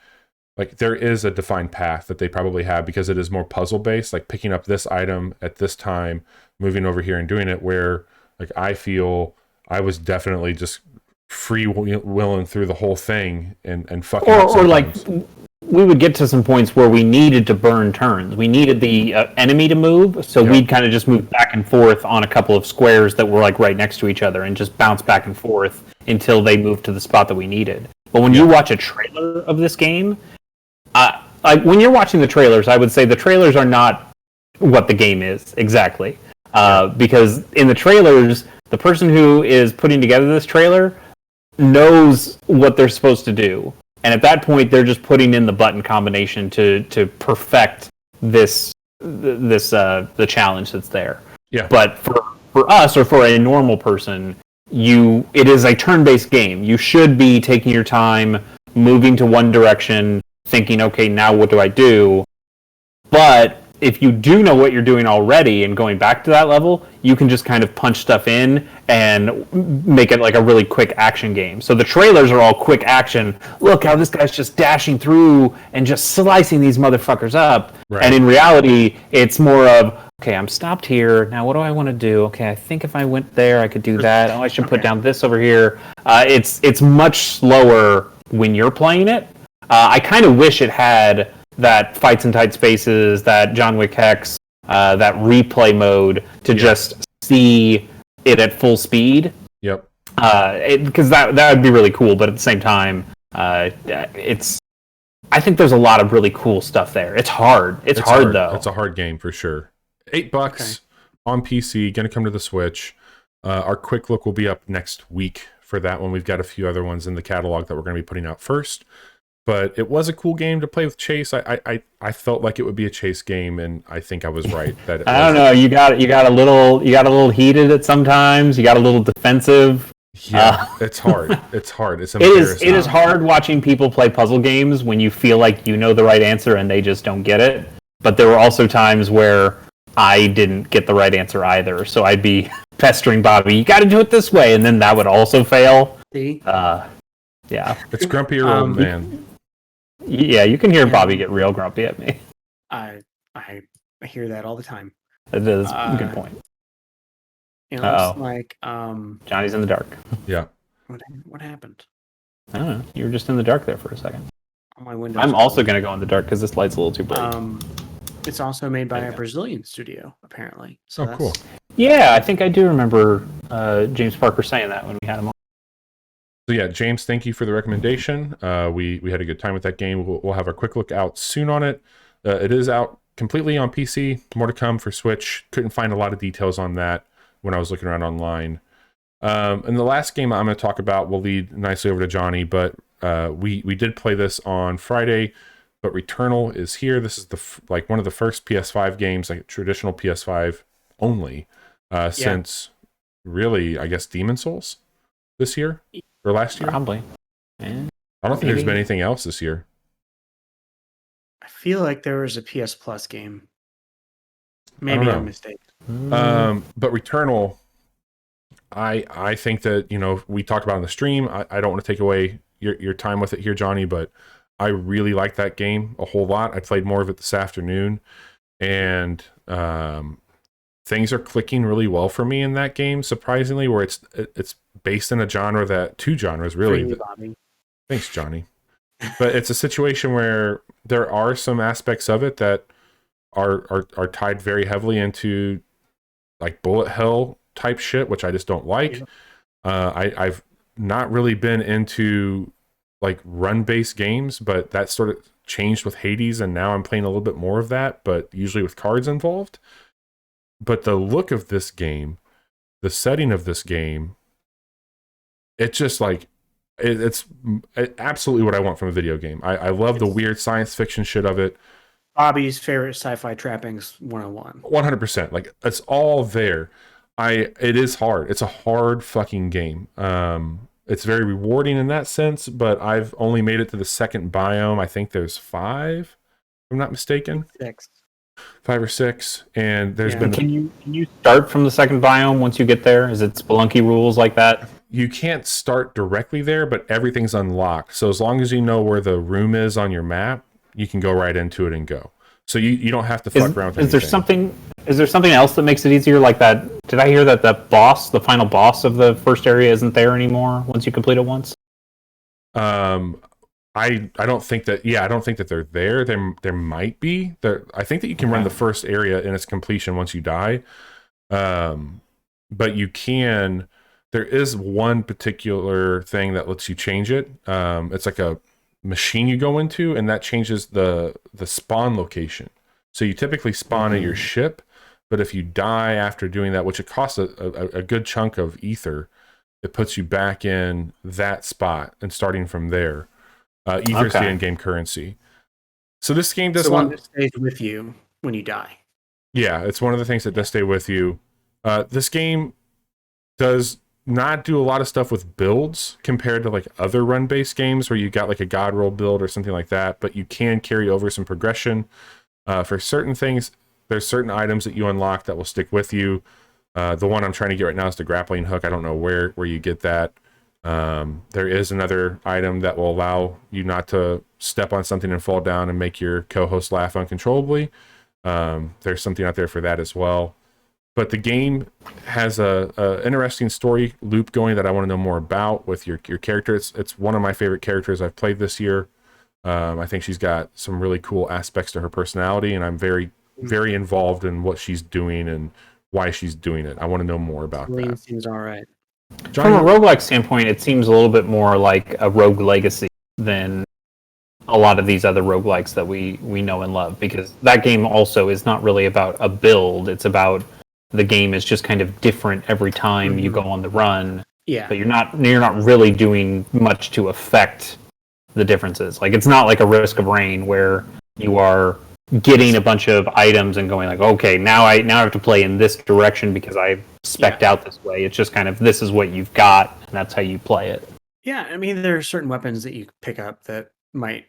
like there is a defined path that they probably have because it is more puzzle based, like picking up this item at this time, moving over here and doing it, where like I feel I was definitely just free willing through the whole thing and fucking up or like sometimes. we would get to some points where we needed to burn turns. We needed the enemy to move, so we'd kind of just move back and forth on a couple of squares that were like right next to each other and just bounce back and forth until they moved to the spot that we needed. But when you watch a trailer of this game, like when you're watching the trailers, I would say the trailers are not what the game is exactly. Because in the trailers, the person who is putting together this trailer knows what they're supposed to do. And at that point, they're just putting in the button combination to perfect the challenge that's there. Yeah. But for us or for a normal person, it is a turn-based game. You should be taking your time, moving to one direction, thinking, okay, now what do I do? But if you do know what you're doing already and going back to that level, you can just kind of punch stuff in and make it like a really quick action game. So the trailers are all quick action. Look how this guy's just dashing through and just slicing these motherfuckers up. Right. And in reality, it's more of, okay, I'm stopped here. Now what do I want to do? Okay, I think if I went there, I could do that. Oh, I should put down this over here. It's much slower when you're playing it. I kind of wish it had that fights in tight spaces, that John Wick Hex, that replay mode to just see it at full speed. Yep. Because that would be really cool, but at the same time, I think there's a lot of really cool stuff there. It's hard. It's hard though. It's a hard game for sure. $8 on PC, gonna come to the Switch. Our quick look will be up next week for that one. We've got a few other ones in the catalog that we're gonna be putting out first. But it was a cool game to play with Chase. I felt like it would be a Chase game, and I think I was right. That I don't know. You got a little heated at sometimes. You got a little defensive. Yeah, it's hard. It's hard. It's embarrassing. It is hard watching people play puzzle games when you feel like you know the right answer and they just don't get it. But there were also times where I didn't get the right answer either, so I'd be pestering Bobby. You got to do it this way, and then that would also fail. See? Yeah, it's grumpier old man. Yeah, you can hear Bobby get real grumpy at me. I hear that all the time. That is a good point. It looks like Johnny's in the dark. Yeah. What happened? I don't know. You were just in the dark there for a second. On my window. I'm also going to go in the dark because this light's a little too bright. It's also made by a Brazilian studio, apparently. So cool. Yeah, I think I do remember James Parker saying that when we had him on. So yeah, James, thank you for the recommendation. We had a good time with that game. We'll have a quick look out soon on it. It is out completely on PC. More to come for Switch. Couldn't find a lot of details on that when I was looking around online. And the last game I'm going to talk about will lead nicely over to Johnny, but we did play this on Friday. But Returnal is here. This is one of the first PS5 games, like traditional PS5 only, since really, I guess, Demon Souls this year. Or last year? Probably. Yeah. I don't think there's been anything else this year. I feel like there was a PS Plus game. Maybe I'm mistaken. But Returnal, I think that, we talked about on the stream. I don't want to take away your time with it here, Johnny, but I really like that game a whole lot. I played more of it this afternoon, and things are clicking really well for me in that game, surprisingly, where it's based in two genres really. Thanks, Johnny. But it's a situation where there are some aspects of it that are tied very heavily into like bullet hell type shit, which I just don't like. I've not really been into like run-based games, but that sort of changed with Hades, and now I'm playing a little bit more of that, but usually with cards involved. But the look of this game, the setting of this game, it's just like it's absolutely what I want from a video game. I love the weird science fiction shit of it. Bobby's favorite sci-fi trappings 101. 100%. Like, it's all there. It is hard. It's a hard fucking game. It's very rewarding in that sense, but I've only made it to the second biome. I think there's 5, if I'm not mistaken. 6. 5 or 6, and there's been. Can you start from the second biome once you get there? Is it Spelunky rules like that? You can't start directly there, but everything's unlocked. So as long as you know where the room is on your map, you can go right into it and go. So you don't have to fuck around with anything. Is there something else that makes it easier like that? Did I hear that the final boss of the first area isn't there anymore once you complete it once? I don't think that I don't think that they're there. There might be. I think that you can run the first area in its completion once you die. But you can, there is one particular thing that lets you change it. It's like a machine you go into, and that changes the spawn location. So you typically spawn at your ship, but if you die after doing that, which it costs a good chunk of ether, it puts you back in that spot and starting from there. Ether's the in-game currency. So this game does one that stays with you when you die. Yeah, it's one of the things that does stay with you. This game does not do a lot of stuff with builds compared to like other run-based games where you got like a god roll build or something like that, but you can carry over some progression. For certain things, there's certain items that you unlock that will stick with you. The one I'm trying to get right now is the grappling hook. I don't know where you get that. There is another item that will allow you not to step on something and fall down and make your co-host laugh uncontrollably. There's something out there for that as well. But the game has a interesting story loop going that I want to know more about with your character. It's one of my favorite characters I've played this year. I think she's got some really cool aspects to her personality, and I'm very, very involved in what she's doing and why she's doing it. I want to know more about that. Seems all right. From a roguelike standpoint, it seems a little bit more like a Rogue Legacy than a lot of these other roguelikes that we know and love, because that game also is not really about a build. It's about the game is just kind of different every time you go on the run. Yeah. But you're not really doing much to affect the differences. Like, it's not like a Risk of Rain where you are getting a bunch of items and going like, okay, now I have to play in this direction because I spec'd out this way. It's just kind of, this is what you've got, and that's how you play it. Yeah, I mean, there are certain weapons that you pick up that might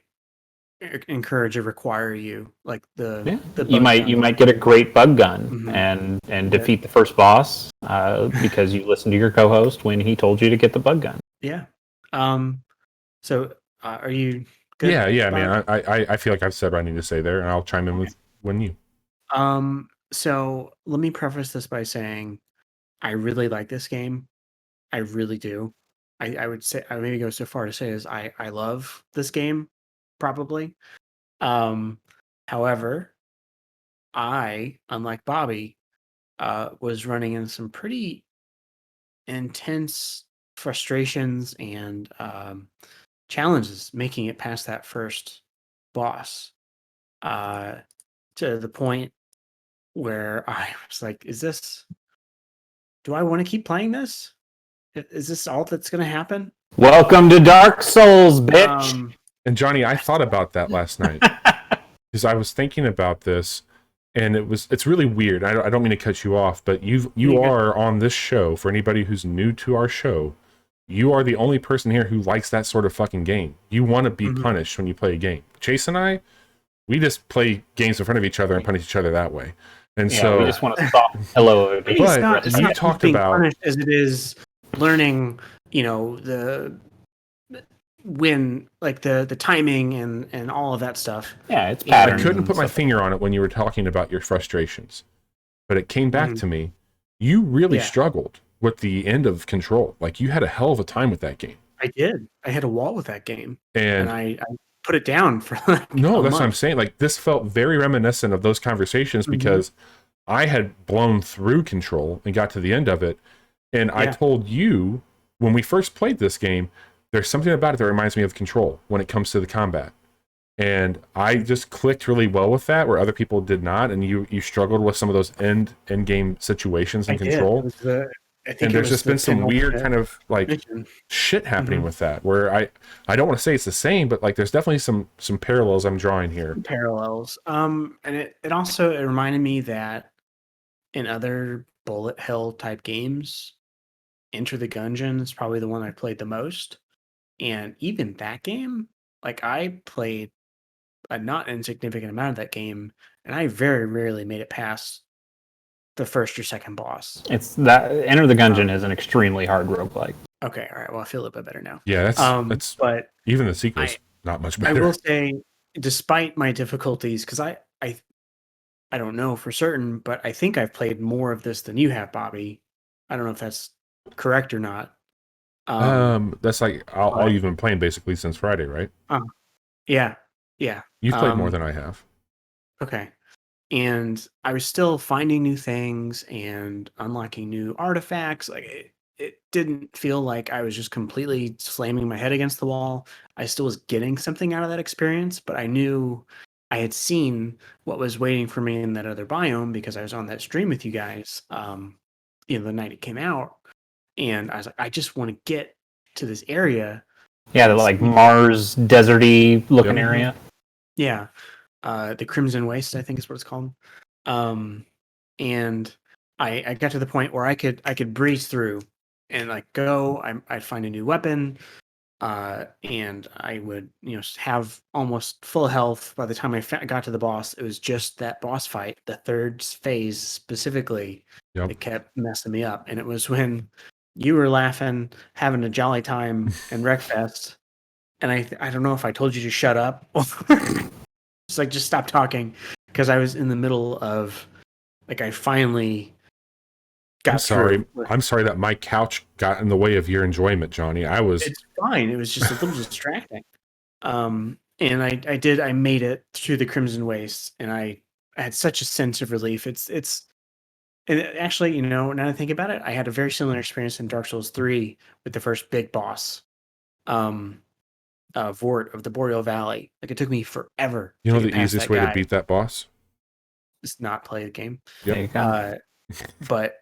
encourage or require you, like the you might get a great bug gun and defeat the first boss because you listened to your co-host when he told you to get the bug gun. Yeah. So are you good? Yeah, man. I feel like I've said what I need to say there, and I'll chime in with when you. So let me preface this by saying I really like this game. I really do. I would say, I would maybe go so far to say is I love this game, probably. However, I, unlike Bobby, was running into some pretty intense frustrations and challenges making it past that first boss, to the point where I was like, do I want to keep playing this? Is this all that's going to happen? Welcome to Dark Souls, bitch. And Johnny, I thought about that last night because I was thinking about this, and it's really weird. I don't mean to cut you off, but you are on this show. For anybody who's new to our show, you are the only person here who likes that sort of fucking game. You want to be punished when you play a game. Chase and I, we just play games in front of each other and punish each other that way. And so we just want to stop. Hello. But it's not talked about punished as it is learning, the timing and all of that stuff. Yeah, it's patterns. I couldn't put my finger on it when you were talking about your frustrations, but it came back to me. You really struggled with the end of Control. Like, you had a hell of a time with that game. I did. I hit a wall with that game, and I put it down for no. That's what I'm saying. Like, this felt very reminiscent of those conversations because I had blown through Control and got to the end of it, and I told you when we first played this game, there's something about it that reminds me of Control when it comes to the combat. And I just clicked really well with that, where other people did not, and you struggled with some of those end game situations in Control. And there's just been some weird kind of like shit happening with that, where I don't want to say it's the same, but like there's definitely some parallels I'm drawing here. Parallels. And it also reminded me that in other bullet hell type games, Enter the Gungeon is probably the one I played the most. And even that game, like, I played a not insignificant amount of that game, and I very rarely made it past the first or second boss. It's that Enter the Gungeon is an extremely hard roguelike. Okay, all right. Well, I feel a little bit better now. Yeah, that's but even the sequel's not much better. I will say despite my difficulties, because I don't know for certain, but I think I've played more of this than you have, Bobby. I don't know if that's correct or not. That's like all you've been playing basically since Friday, right? Yeah. You've played more than I have. Okay. And I was still finding new things and unlocking new artifacts. Like it didn't feel like I was just completely slamming my head against the wall. I still was getting something out of that experience, but I knew I had seen what was waiting for me in that other biome because I was on that stream with you guys, the night it came out. And I was like, I just want to get to this area. Yeah, the like Mars deserty looking area. Yeah. The Crimson Waste, I think is what it's called. And I got to the point where I could breeze through and like go. I'd find a new weapon, and I would have almost full health by the time I got to the boss. It was just that boss fight, the third phase specifically, that kept messing me up. And it was when you were laughing, having a jolly time in Wreckfest, and I don't know if I told you to shut up. Just stop talking, because I was in the middle of I finally got I'm sorry that my couch got in the way of your enjoyment, Johnny. It's fine. It was just a little distracting. And I made it through the Crimson Waste, and I had such a sense of relief. And actually, now that I think about it, I had a very similar experience in Dark Souls 3 with the first big boss. Vort of the Boreal Valley. Like, it took me forever. You know the easiest way to beat that boss? Is not play the game. Yep. But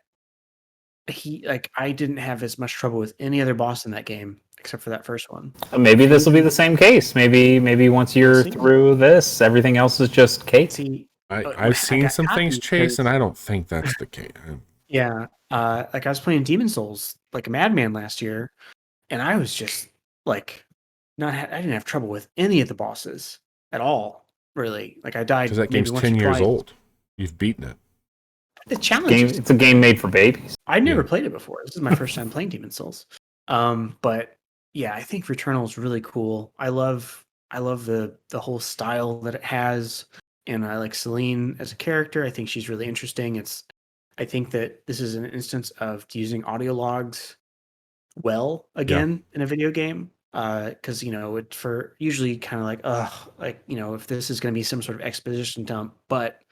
I didn't have as much trouble with any other boss in that game except for that first one. Maybe this will be the same case. Maybe once you're through this, everything else is just case. I've seen some things chase, and I don't think that's the case. Yeah. I was playing Demon Souls like a madman last year, and I was just like I didn't have trouble with any of the bosses at all, really. Like, I died because that game's 10 years old. You've beaten it. The challenge. It's a game made for babies. I'd never played it before. This is my first time playing Demon Souls. But yeah, I think Returnal is really cool. I love the whole style that it has, and I like Celine as a character. I think she's really interesting. I think that this is an instance of using audio logs well again in a video game. Because for usually kind of if this is going to be some sort of exposition dump, but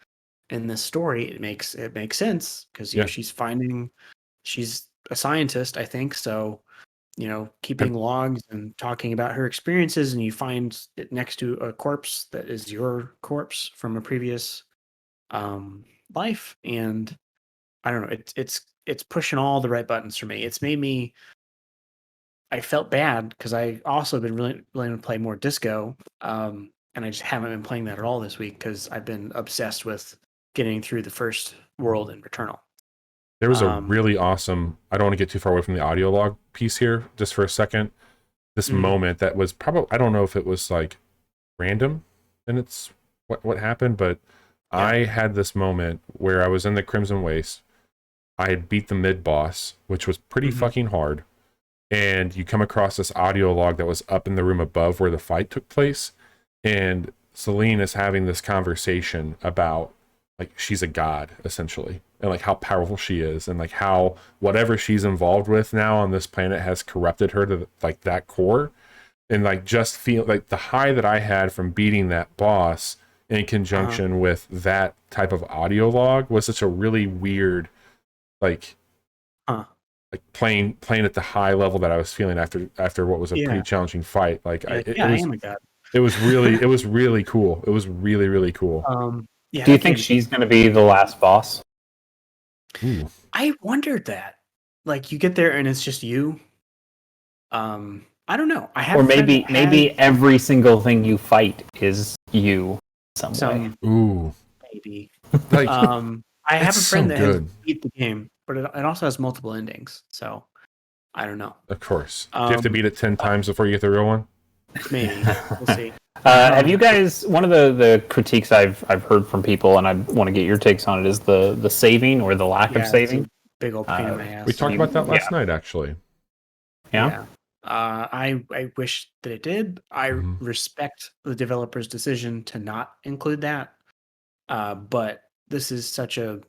in this story it makes sense because she's a scientist, I think. So keeping logs and talking about her experiences, and you find it next to a corpse that is your corpse from a previous life, and I don't know, it's pushing all the right buttons for me. It's made me. I felt bad because I also been really to play more disco, and I just haven't been playing that at all this week because I've been obsessed with getting through the first world in Returnal. There was a really awesome, I don't want to get too far away from the audio log piece here just for a second, this moment that was probably, I don't know if it was like random and it's what happened, but I had this moment where I was in the Crimson Waste. I had beat the mid boss, which was pretty fucking hard. And you come across this audio log that was up in the room above where the fight took place. And Celine is having this conversation about like she's a god, essentially, and like how powerful she is, and like how whatever she's involved with now on this planet has corrupted her to like that core. And like just feel like the high that I had from beating that boss in conjunction with that type of audio log was such a really weird like playing at the high level that I was feeling after what was a pretty challenging fight. Like it was really cool. It was really, really cool. Do you think she's going to be the last boss? Ooh. I wondered that. Like, you get there and it's just you. I don't know. Or maybe every single thing you fight is you some way. Ooh. Maybe. Like, I have a friend that has beat the game, but it also has multiple endings. So I don't know. Of course. Do you have to beat it 10 times before you get the real one? Maybe. We'll see. Have you guys? One of the critiques I've heard from people, and I want to get your takes on it, is the saving or the lack of saving. Big old pain in my ass. We talked about that last night, actually. Yeah. I wish that it did. I Mhm. respect the developer's decision to not include that. But this is such a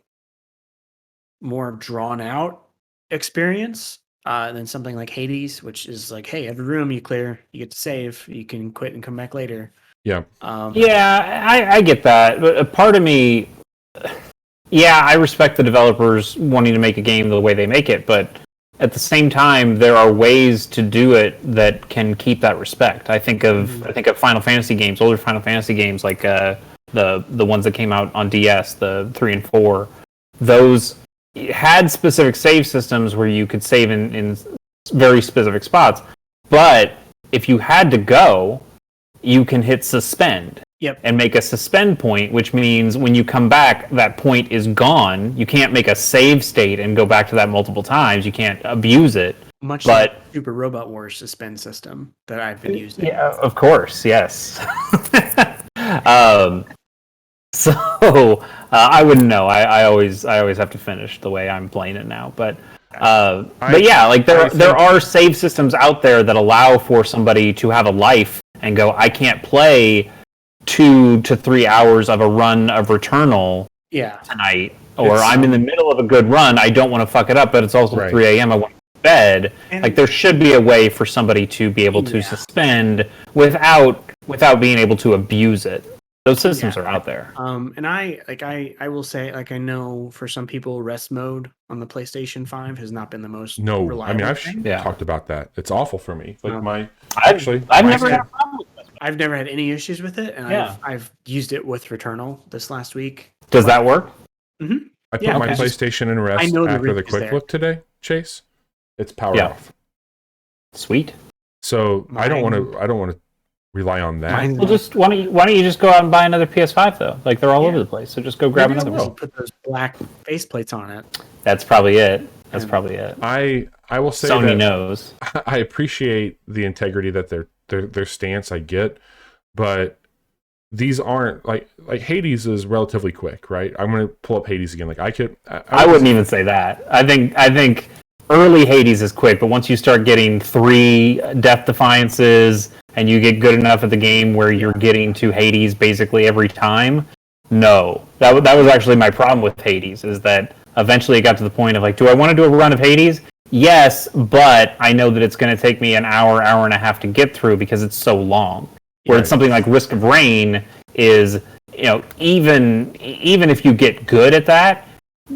more drawn out experience than something like Hades, which is like, hey, every room you clear, you get to save, you can quit and come back later. Yeah. Yeah, I get that. But a part of me, yeah, I respect the developers wanting to make a game the way they make it, but at the same time, there are ways to do it that can keep that respect. I think of Final Fantasy games, older Final Fantasy games, like the ones that came out on DS, the 3 and 4. Those had specific save systems where you could save in very specific spots, but if you had to go, you can hit suspend. Yep. And make a suspend point, which means when you come back, that point is gone. You can't make a save state and go back to that multiple times. You can't abuse it. Much like Super Robot Wars suspend system that I've been using. Yeah, of course, yes. I wouldn't know. I always have to finish the way I'm playing it now. But yeah, like there are save systems out there that allow for somebody to have a life and go, I can't play 2 to 3 hours of a run of Returnal tonight, or I'm in the middle of a good run, I don't want to fuck it up, but it's also 3 a.m. I want to go to bed. And like there should be a way for somebody to be able to suspend without being able to abuse it. Those systems are out there. And I will say, like, I know for some people rest mode on the PlayStation 5 has not been the most reliable. I mean, I've talked about that. It's awful for me. Like I've never had a problem with it. I've never had any issues with it, and I've used it with Returnal this last week. Does that work? Mm-hmm. I put my PlayStation in rest after the quick look today, Chase. It's powered off. Sweet. So I don't want to rely on that. Well, just why don't you just go out and buy another PS5 though? Like they're all over the place. So just go grab another one. Put those black faceplates on it. That's probably it. I will say Sony that knows. I appreciate the integrity that their stance. I get, but these aren't like Hades is relatively quick, right? I'm going to pull up Hades again. Like I wouldn't even say that. I think early Hades is quick, but once you start getting 3 Death Defiances and you get good enough at the game where you're getting to Hades basically every time, no. That was actually my problem with Hades, is that eventually it got to the point of like, do I want to do a run of Hades? Yes, but I know that it's going to take me an hour and a half to get through because it's so long. Where it's something like Risk of Rain is, even if you get good at that,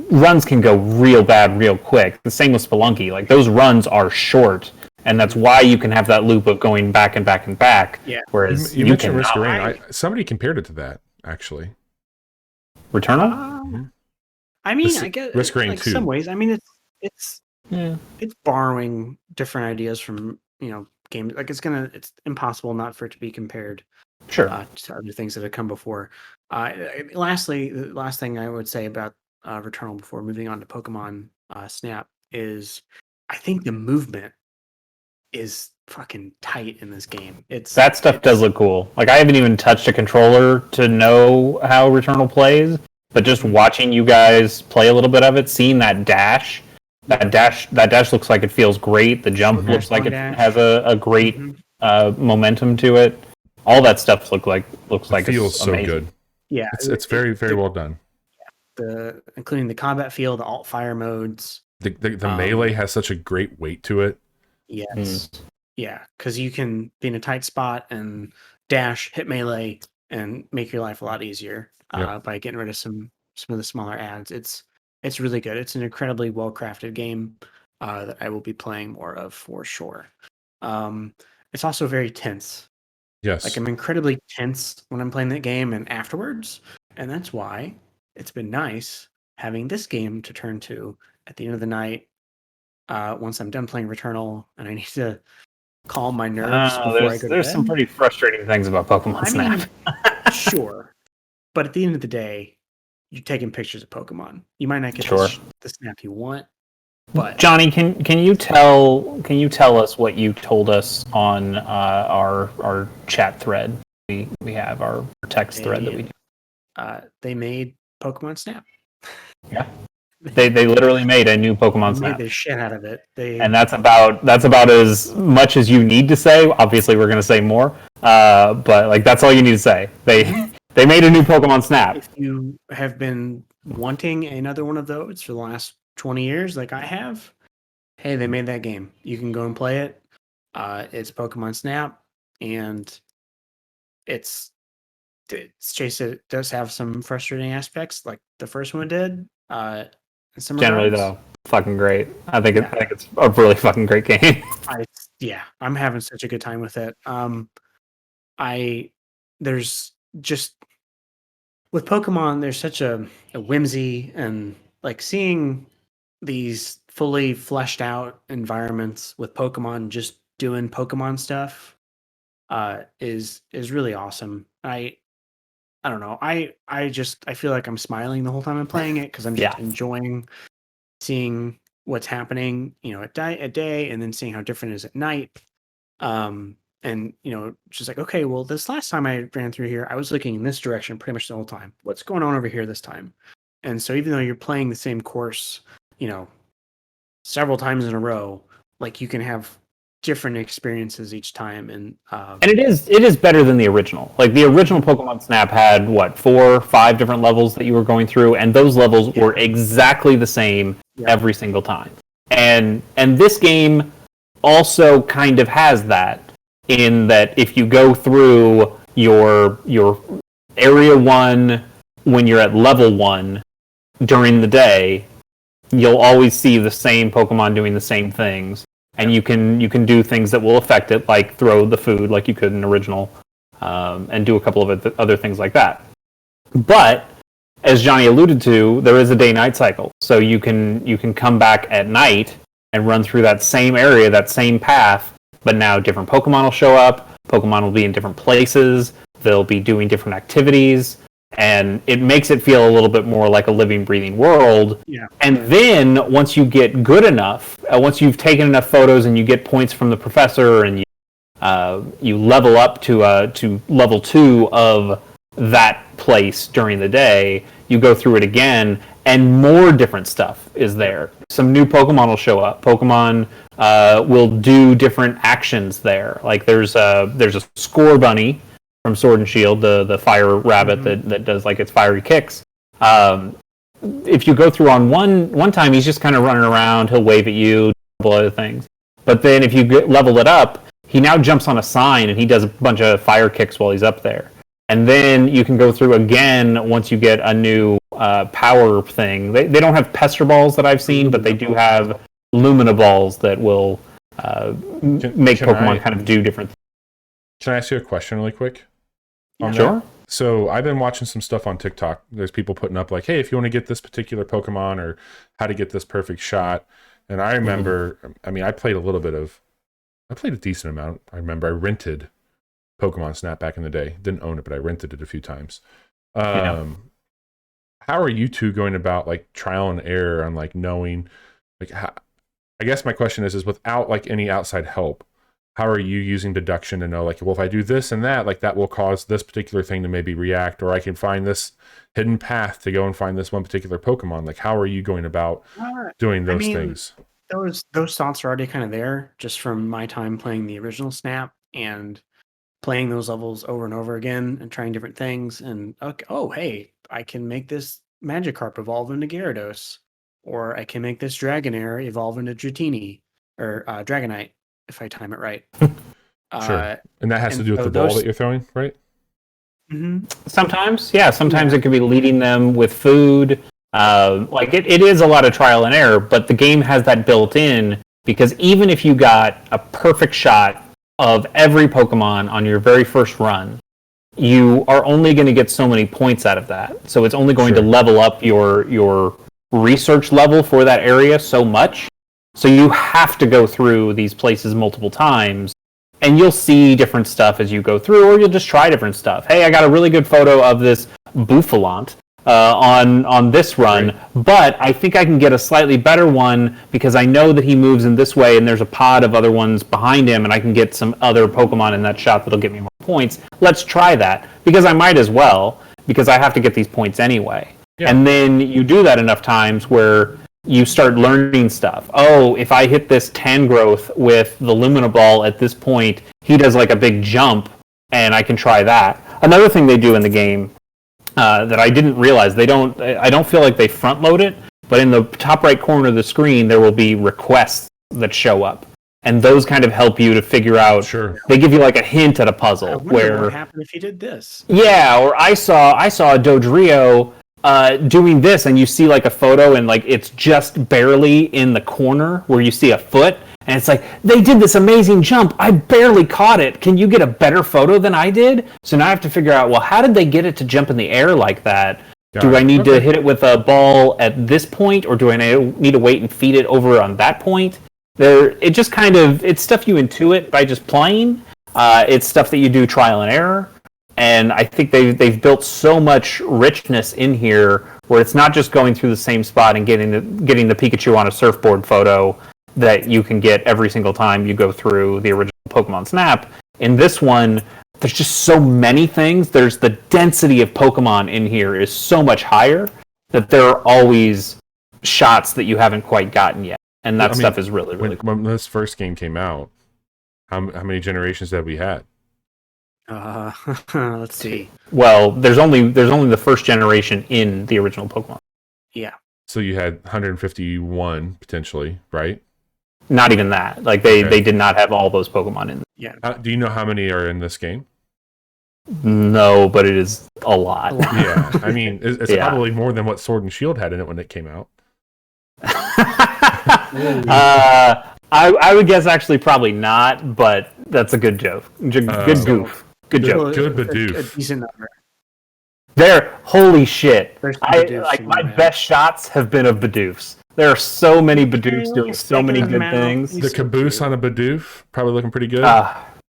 runs can go real bad real quick. The same with Spelunky. Like those runs are short, and that's why you can have that loop of going back and back and back. Yeah. Whereas you mentioned Risk of Rain. Somebody compared it to that actually. Returnal? I mean, I guess Risk of Rain 2. In some ways. I mean, it's borrowing different ideas from games. Like it's impossible not for it to be compared. Sure. To other things that have come before. Lastly, the last thing I would say about Returnal before moving on to Pokemon Snap is, I think the movement is fucking tight in this game. That stuff does look cool. Like I haven't even touched a controller to know how Returnal plays, but just watching you guys play a little bit of it, seeing that dash looks like it feels great. The jump looks like it has a great momentum to it. All that stuff looks like it feels it's so amazing. good. Yeah, it's very very well done. Including the combat feel, the alt fire modes. The melee has such a great weight to it. Yes. Yeah, because you can be in a tight spot and dash, hit melee, and make your life a lot easier by getting rid of some of the smaller adds. It's really good. It's an incredibly well crafted game that I will be playing more of for sure. It's also very tense. Yes. Like I'm incredibly tense when I'm playing that game and afterwards, and that's why it's been nice having this game to turn to at the end of the night. Once I'm done playing Returnal and I need to calm my nerves before I go to bed. There's some pretty frustrating things about Pokemon Snap. Sure. But at the end of the day, you're taking pictures of Pokemon. You might not get the snap you want. But Johnny, can you tell us what you told us on our chat thread? We have our text thread that we do. They made Pokemon Snap. Yeah. They literally made a new Pokemon They Snap. made the shit out of it. And that's about as much as you need to say. Obviously, we're going to say more, but like that's all you need to say. They made a new Pokemon Snap. If you have been wanting another one of those for the last 20 years, like I have, hey, they made that game. You can go and play it. It's Pokemon Snap, and Chase. It does have some frustrating aspects, like the first one did. Generally, though, fucking great. I think it's a really fucking great game. I'm having such a good time with it. There's just with Pokemon, there's such a whimsy, and like seeing these fully fleshed out environments with Pokemon just doing Pokemon stuff is really awesome. I don't know. I feel like I'm smiling the whole time I'm playing it because I'm just enjoying seeing what's happening, at day, and then seeing how different it is at night. And just like, okay, well, this last time I ran through here, I was looking in this direction pretty much the whole time. What's going on over here this time? And so even though you're playing the same course, several times in a row, like you can have different experiences each time. And it is better than the original. Like the original Pokemon Snap had 4 or 5 different levels that you were going through, and those levels were exactly the same every single time. And this game also kind of has that, in that if you go through your area 1 when you're at level 1 during the day, you'll always see the same Pokemon doing the same things. And you can do things that will affect it, like throw the food like you could in original, and do a couple of other things like that. But as Johnny alluded to, there is a day-night cycle, so you can come back at night and run through that same area, that same path. But now different Pokemon will show up. Pokemon will be in different places. They'll be doing different activities. And it makes it feel a little bit more like a living, breathing world. Yeah. And then once you get good enough, once you've taken enough photos and you get points from the professor, and you level up to level 2 of that place during the day, you go through it again, and more different stuff is there. Some new Pokemon will show up. Pokemon will do different actions there. Like there's a Score Bunny from Sword and Shield, the fire rabbit that does like its fiery kicks. If you go through on one time, he's just kind of running around. He'll wave at you, a couple other things. But then if you level it up, he now jumps on a sign and he does a bunch of fire kicks while he's up there. And then you can go through again once you get a new power thing. They don't have Pester Balls that I've seen, but they do have Lumina Balls that will make Pokemon kind of do different things. Can I ask you a question really quick? Sure. So I've been watching some stuff on TikTok. There's people putting up like, hey, if you want to get this particular Pokemon or how to get this perfect shot. And I remember, I played a decent amount. I remember I rented Pokemon Snap back in the day. Didn't own it, but I rented it a few times. How are you two going about like trial and error on like knowing, like how, I guess my question is without like any outside help, how are you using deduction to know, like, well, if I do this and that, like that will cause this particular thing to maybe react, or I can find this hidden path to go and find this one particular Pokemon? Like, how are you going about doing those things? Those thoughts are already kind of there just from my time playing the original Snap and playing those levels over and over again and trying different things. And okay, hey, I can make this Magikarp evolve into Gyarados, or I can make this Dragonair evolve into Dratini or Dragonite, if I time it right. Sure. And that has to do with the ball that you're throwing, right? Mm-hmm. Sometimes, yeah. Sometimes it could be leading them with food. Like it is a lot of trial and error, but the game has that built in, because even if you got a perfect shot of every Pokemon on your very first run, you are only going to get so many points out of that. So it's only going to level up your research level for that area so much. So you have to go through these places multiple times, and you'll see different stuff as you go through, or you'll just try different stuff. Hey, I got a really good photo of this Bouffalant on this run, but I think I can get a slightly better one because I know that he moves in this way, and there's a pod of other ones behind him, and I can get some other Pokemon in that shot that'll get me more points. Let's try that, because I might as well, because I have to get these points anyway. Yeah. And then you do that enough times where you start learning stuff. Oh, if I hit this Tangrowth with the Lumina Ball at this point, he does like a big jump, and I can try that. Another thing they do in the game that I didn't realize, I don't feel like they front load it, but in the top right corner of the screen, there will be requests that show up. And those kind of help you to figure out. Sure. They give you like a hint at a puzzle. I wonder where what happened if you did this. Yeah, or I saw a Dodrio doing this, and you see like a photo, and like it's just barely in the corner where you see a foot, and it's like they did this amazing jump. I barely caught it. Can you get a better photo than I did? So now I have to figure out, well, how did they get it to jump in the air like that? Do I need to hit it with a ball at this point, or do I need to wait and feed it over on that point? It just kind of, it's stuff you intuit by just playing. It's stuff that you do trial and error. And I think they've built so much richness in here where it's not just going through the same spot and getting the Pikachu on a surfboard photo that you can get every single time you go through the original Pokemon Snap. In this one, there's just so many things. There's the density of Pokemon in here is so much higher that there are always shots that you haven't quite gotten yet. And that stuff is really, really cool. When this first game came out, how many generations have we had? Let's see. Well, there's only the first generation in the original Pokemon. Yeah. So you had 151 potentially, right? Not even that. Like they did not have all those Pokemon in. Yeah. Do you know how many are in this game? No, but it is a lot. Yeah, I mean, it's probably more than what Sword and Shield had in it when it came out. I would guess actually probably not, but that's a good joke. Good goof. Good joke. Good Bidoof. A decent number. Holy shit. My my best shots have been of Bidoofs. There are so many Bidoofs doing so many good things. The Caboose on a Bidoof, probably looking pretty good.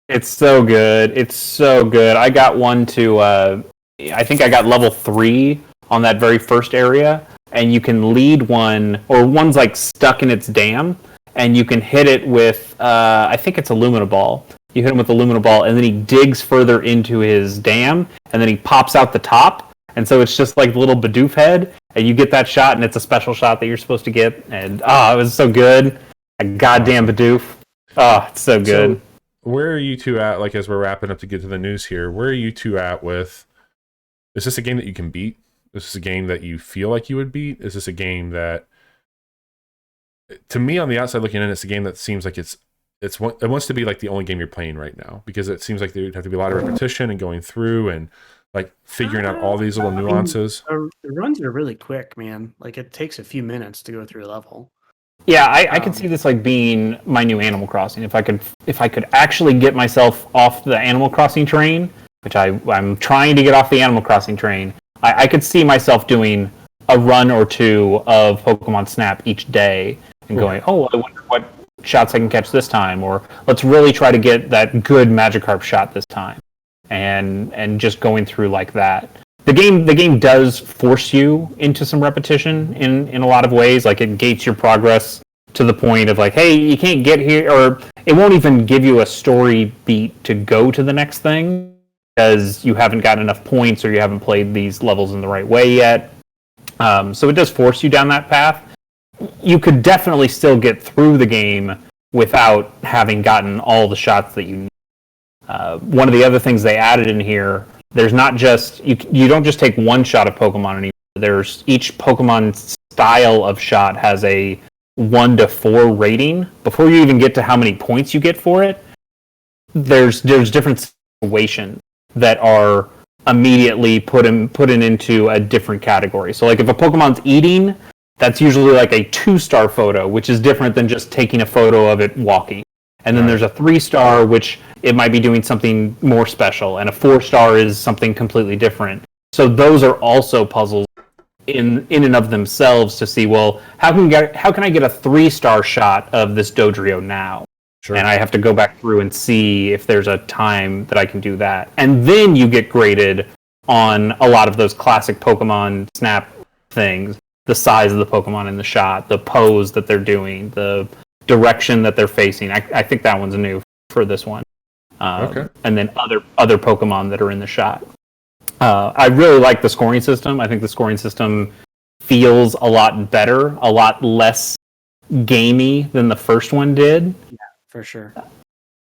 It's so good. It's so good. I got one to, I think I got level 3 on that very first area, and you can lead one, or one's like stuck in its dam, and you can hit it with, I think it's a Lumina Ball. You hit him with the Lumina Ball, and then he digs further into his dam, and then he pops out the top, and so it's just like the little Bidoof head, and you get that shot, and it's a special shot that you're supposed to get, and it was so good. A goddamn Bidoof. It's so good. So, where are you two at, like, as we're wrapping up to get to the news here, where are you two at with, is this a game that you can beat? Is this a game that you feel like you would beat? Is this a game that, to me on the outside looking in, it's a game that seems like it wants to be like the only game you're playing right now, because it seems like there'd have to be a lot of repetition and going through and like figuring out all these little nuances. The runs are really quick, man. Like it takes a few minutes to go through a level. Yeah, I could see this like being my new Animal Crossing. If I could actually get myself off the Animal Crossing train, which I'm trying to get off the Animal Crossing train, I could see myself doing a run or two of Pokemon Snap each day and going, I wonder what shots I can catch this time, or let's really try to get that good Magikarp shot this time, and just going through like that. The game does force you into some repetition in a lot of ways. Like it gates your progress to the point of like, hey, you can't get here, or it won't even give you a story beat to go to the next thing because you haven't got enough points or you haven't played these levels in the right way yet. So it does force you down that path. You could definitely still get through the game without having gotten all the shots that you need. One of the other things they added in here, there's not just, you don't just take one shot of Pokemon anymore. There's each Pokemon style of shot has a 1 to 4 rating. Before you even get to how many points you get for it, there's different situations that are immediately put into a different category. So like if a Pokemon's eating, that's usually like a 2-star photo, which is different than just taking a photo of it walking. And then there's a 3-star, which it might be doing something more special, and a 4-star is something completely different. So those are also puzzles in and of themselves to see, well, how can I get a 3-star shot of this Dodrio now? Sure. And I have to go back through and see if there's a time that I can do that. And then you get graded on a lot of those classic Pokemon Snap things. The size of the Pokemon in the shot, the pose that they're doing, the direction that they're facing. I think that one's new for this one. Okay. And then other Pokemon that are in the shot. I really like the scoring system. I think the scoring system feels a lot better, a lot less gamey than the first one did. Yeah, for sure.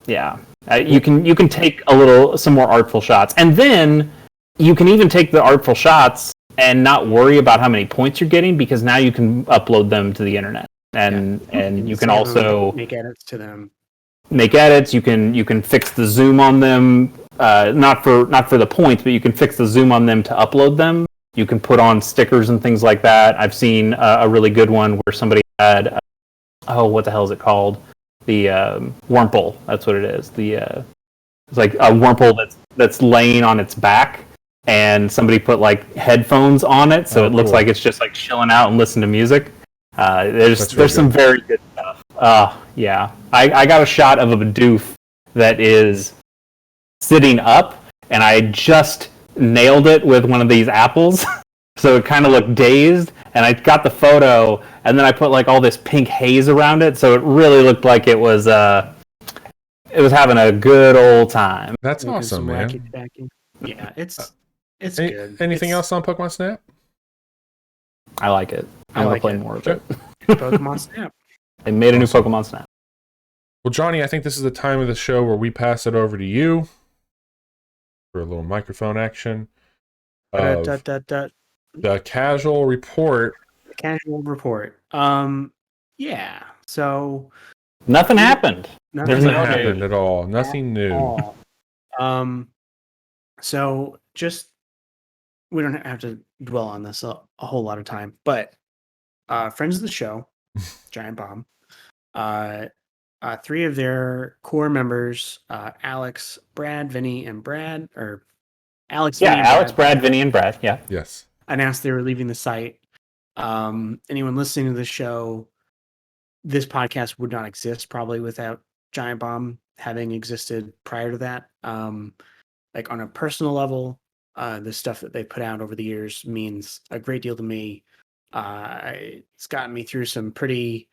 Yeah, you can take some more artful shots, and then you can even take the artful shots and not worry about how many points you're getting, because now you can upload them to the internet, and you can also make edits to them. Make edits. You can fix the zoom on them. Not for the points, but you can fix the zoom on them to upload them. You can put on stickers and things like that. I've seen a really good one where somebody had, what the hell is it called? The Wurmple. That's what it is. It's like a Wurmple that's laying on its back, and somebody put like headphones on it, so it looks like it's just like chilling out and listening to music. There's some very good stuff. Yeah. I got a shot of a Bidoof that is sitting up, and I just nailed it with one of these apples. So it kind of looked dazed, and I got the photo, and then I put like all this pink haze around it, so it really looked like it was having a good old time. That's awesome, man. Yeah, it's good. Anything else on Pokemon Snap? I like it. I want to play more of it. Pokemon Snap. They made a new Pokemon Snap. Well, Johnny, I think this is the time of the show where we pass it over to you for a little microphone action. The casual report. Yeah. So nothing happened. Nothing happened at all. Nothing new. So just, we don't have to dwell on this a whole lot of time, but friends of the show, Giant Bomb, three of their core members, Alex, Brad, Vinny, and Brad, or Alex. Yeah, Alex, Brad, Vinny, and Brad. Yeah. Yes. Announced they were leaving the site. Anyone listening to the show, this podcast would not exist probably without Giant Bomb having existed prior to that. Like on a personal level, the stuff that they put out over the years means a great deal to me. It's gotten me through some pretty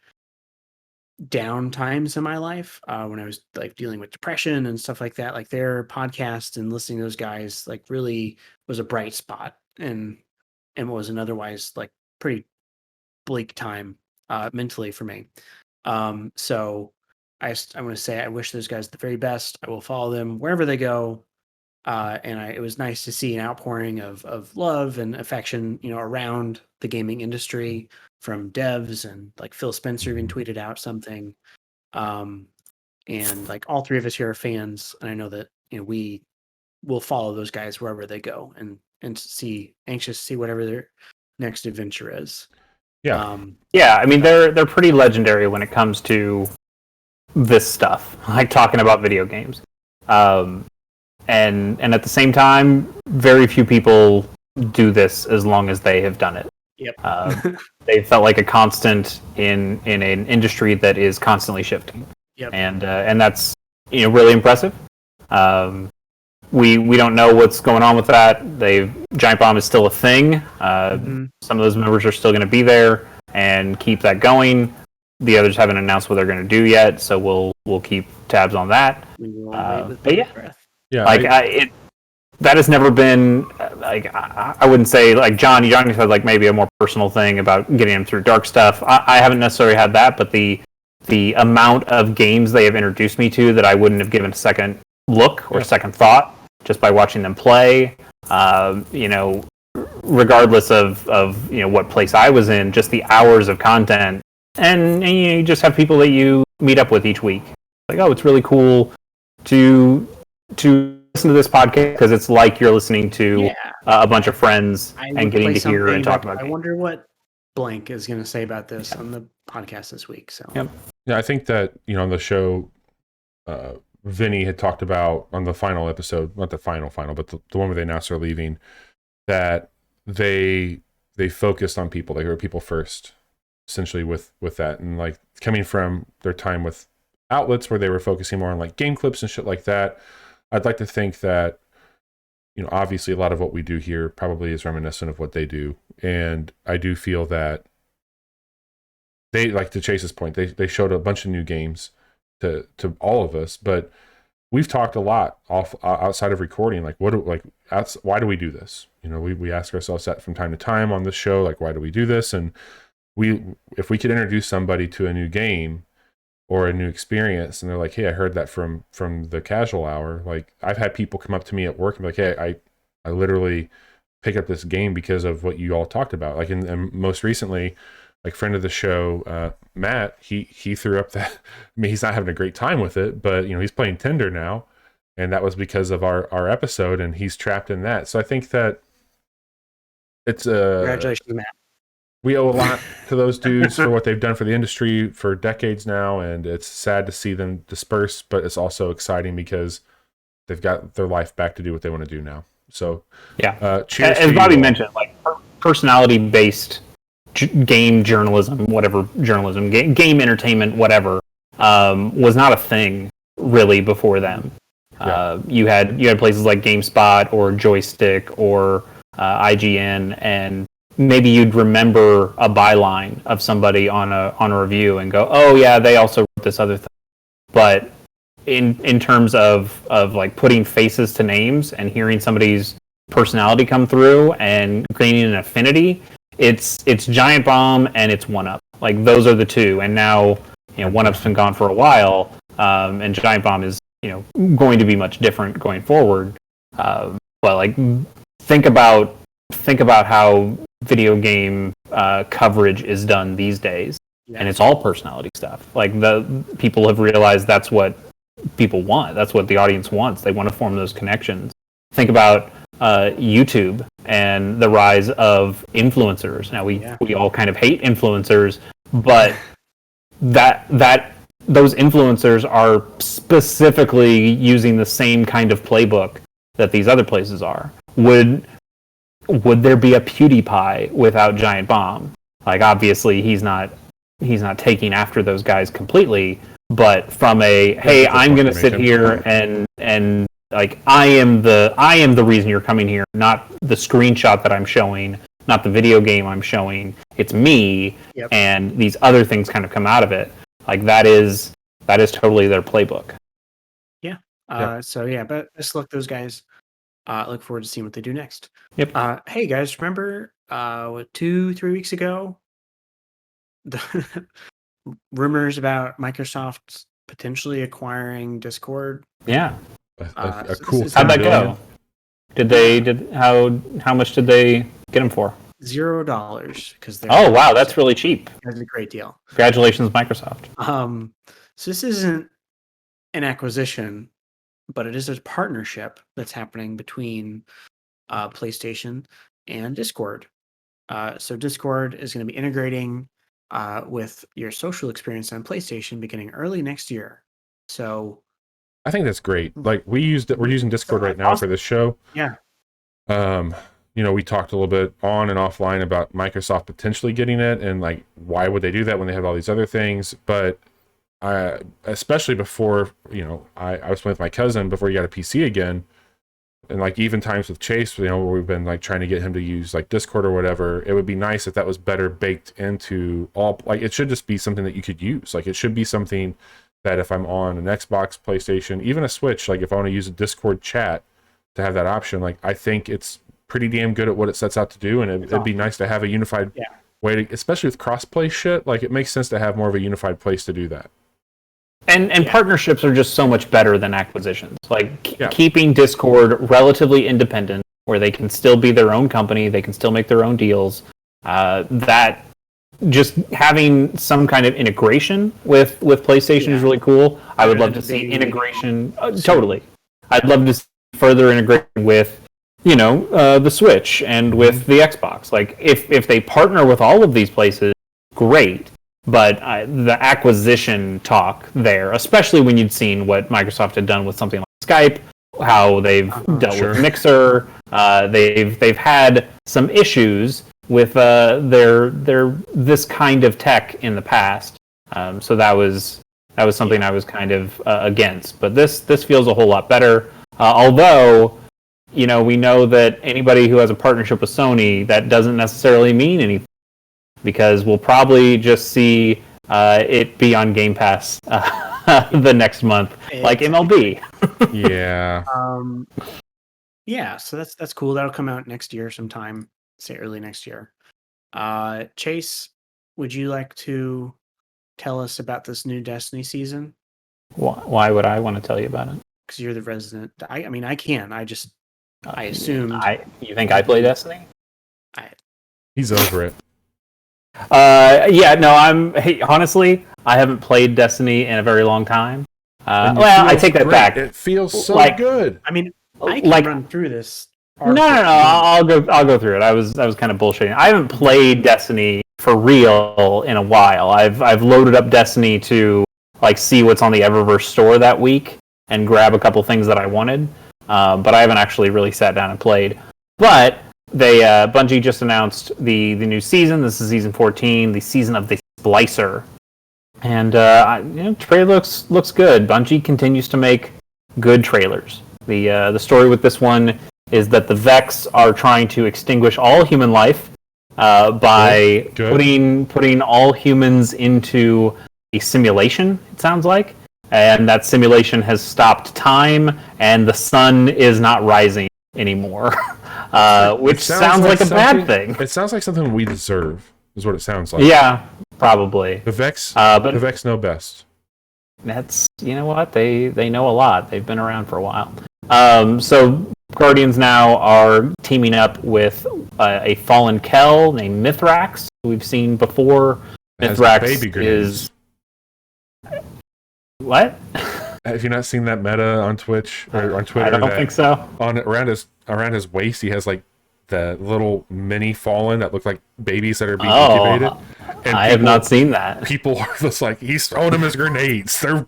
down times in my life when I was like dealing with depression and stuff like that. Like their podcast and listening to those guys like really was a bright spot and what was an otherwise like pretty bleak time mentally for me. So I want to say I wish those guys the very best. I will follow them wherever they go. It was nice to see an outpouring of love and affection, around the gaming industry from devs, and like Phil Spencer even tweeted out something. And like all three of us here are fans, and I know that we will follow those guys wherever they go, and anxious to see whatever their next adventure is. Yeah. I mean they're pretty legendary when it comes to this stuff, like talking about video games. And at the same time, very few people do this as long as they have done it. Yep. They felt like a constant in an industry that is constantly shifting. Yep. And that's really impressive. We don't know what's going on with that. Giant Bomb is still a thing. Some of those members are still going to be there and keep that going. The others haven't announced what they're going to do yet, so we'll keep tabs on that. But yeah, that has never been like I wouldn't say like Johnny said like maybe a more personal thing about getting him through dark stuff. I haven't necessarily had that, but the amount of games they have introduced me to that I wouldn't have given a second look or second thought just by watching them play. Regardless of what place I was in, just the hours of content, and you just have people that you meet up with each week. Like, oh, it's really cool to listen to this podcast because it's like you're listening to a bunch of friends and getting to hear and talk about. I wonder what blank is going to say about this on the podcast this week. So yeah, I think that on the show, Vinny had talked about on the final episode, not the final, but the one where they announced they're leaving, that they focused on people. They were people first, essentially with that, and like coming from their time with outlets where they were focusing more on like game clips and shit like that. I'd like to think that, obviously a lot of what we do here probably is reminiscent of what they do. And I do feel that they, like to Chase's point, they showed a bunch of new games to all of us, but we've talked a lot outside of recording. Like, why do we do this? We ask ourselves that from time to time on this show. Like, why do we do this? And if we could introduce somebody to a new game or a new experience, and they're like, hey, I heard that from the casual hour. Like, I've had people come up to me at work and be like, hey, I literally pick up this game because of what you all talked about. Like, and most recently, like, friend of the show, Matt, he threw up that. I mean, he's not having a great time with it, but he's playing Tinder now, and that was because of our episode, and he's trapped in that. So I think that it's Congratulations, Matt. We owe a lot to those dudes for what they've done for the industry for decades now, and it's sad to see them disperse, but it's also exciting because they've got their life back to do what they want to do now. So, yeah. Cheers. As Bobby mentioned, like, personality-based game journalism, whatever journalism, game entertainment, whatever, was not a thing really before them. Yeah. You had places like GameSpot or Joystick or IGN, and maybe you'd remember a byline of somebody on a review and go, oh yeah, they also wrote this other thing. But in terms of like putting faces to names and hearing somebody's personality come through and gaining an affinity, it's Giant Bomb and it's 1UP. Like, those are the two. And now 1UP's been gone for a while, and Giant Bomb is going to be much different going forward. But like, think about how video game coverage is done these days, and it's all personality stuff. Like, the people have realized that's what people want. That's what the audience wants. They want to form those connections. Think about YouTube and the rise of influencers. Now we all kind of hate influencers, but those influencers are specifically using the same kind of playbook that these other places are. Would there be a PewDiePie without Giant Bomb? Like, obviously he's not taking after those guys completely, but from hey, I'm going to sit here and like, I am the reason you're coming here, not the screenshot that I'm showing, not the video game I'm showing. It's me, and these other things kind of come out of it. Like, that is totally their playbook. Yeah. So yeah, but let's look those guys. Look forward to seeing what they do next. Yep. Hey guys, remember 2-3 weeks ago, the rumors about Microsoft potentially acquiring Discord? Yeah. A cool. How'd that go? How much did they get them for? $0, because they're oh wow, that's really cheap. That's a great deal. Congratulations, Microsoft. So this isn't an acquisition, but it is a partnership that's happening between PlayStation and Discord. So Discord is going to be integrating with your social experience on PlayStation beginning early next year. So I think that's great. Like, we're using Discord right now for this show. Yeah. We talked a little bit on and offline about Microsoft potentially getting it, and like, why would they do that when they have all these other things? But especially before, I was playing with my cousin before he got a PC again, and like, even times with Chase, where we've been like trying to get him to use like Discord or whatever. It would be nice if that was better baked into all. Like, it should just be something that you could use. Like, it should be something that if I'm on an Xbox, PlayStation, even a Switch, like if I want to use a Discord chat, to have that option. Like, I think it's pretty damn good at what it sets out to do, and it'd be nice to have a unified way to, especially with cross-play shit. Like, it makes sense to have more of a unified place to do that. And partnerships are just so much better than acquisitions. Like, keeping Discord relatively independent, where they can still be their own company, they can still make their own deals. That just having some kind of integration with PlayStation is really cool. I would love to see integration. Totally. I'd love to see further integration with, the Switch and with the Xbox. Like, if they partner with all of these places, great. But the acquisition talk there, especially when you'd seen what Microsoft had done with something like Skype, how they've dealt with Mixer, they've had some issues with their this kind of tech in the past. So that was something I was kind of against. But this feels a whole lot better. Although, we know that anybody who has a partnership with Sony, that doesn't necessarily mean anything, because we'll probably just see it be on Game Pass the next month, like MLB. Yeah. Yeah, so that's cool. That'll come out next year sometime, say early next year. Chase, would you like to tell us about this new Destiny season? Why would I want to tell you about it? Because you're the resident. I mean, I can. I assumed. You think I play Destiny? He's over it. Yeah, no, honestly, I haven't played Destiny in a very long time. Well, I take that back. It feels so good. I mean, I can run through this. No. I'll go through it. I was kind of bullshitting. I haven't played Destiny for real in a while. I've loaded up Destiny to like see what's on the Eververse store that week and grab a couple things that I wanted. But I haven't actually really sat down and played. But Bungie just announced the new season. This is season 14, the season of the Splicer. And trailer looks good. Bungie continues to make good trailers. The story with this one is that the Vex are trying to extinguish all human life by putting all humans into a simulation, it sounds like. And that simulation has stopped time, and the sun is not rising anymore. Which sounds like a bad thing. It sounds like something we deserve, is what it sounds like. Yeah, probably. The Vex, but the Vex know best. That's, you know what, they know a lot. They've been around for a while. So Guardians now are teaming up with a fallen Kell named Mithrax, who we've seen before. Mithrax is... What? Have you not seen that meta on Twitch or on Twitter? I don't think so. Around his waist, he has like the little mini fallen that look like babies that are being incubated. And I have not seen that. People are just like, he's throwing them as grenades. They're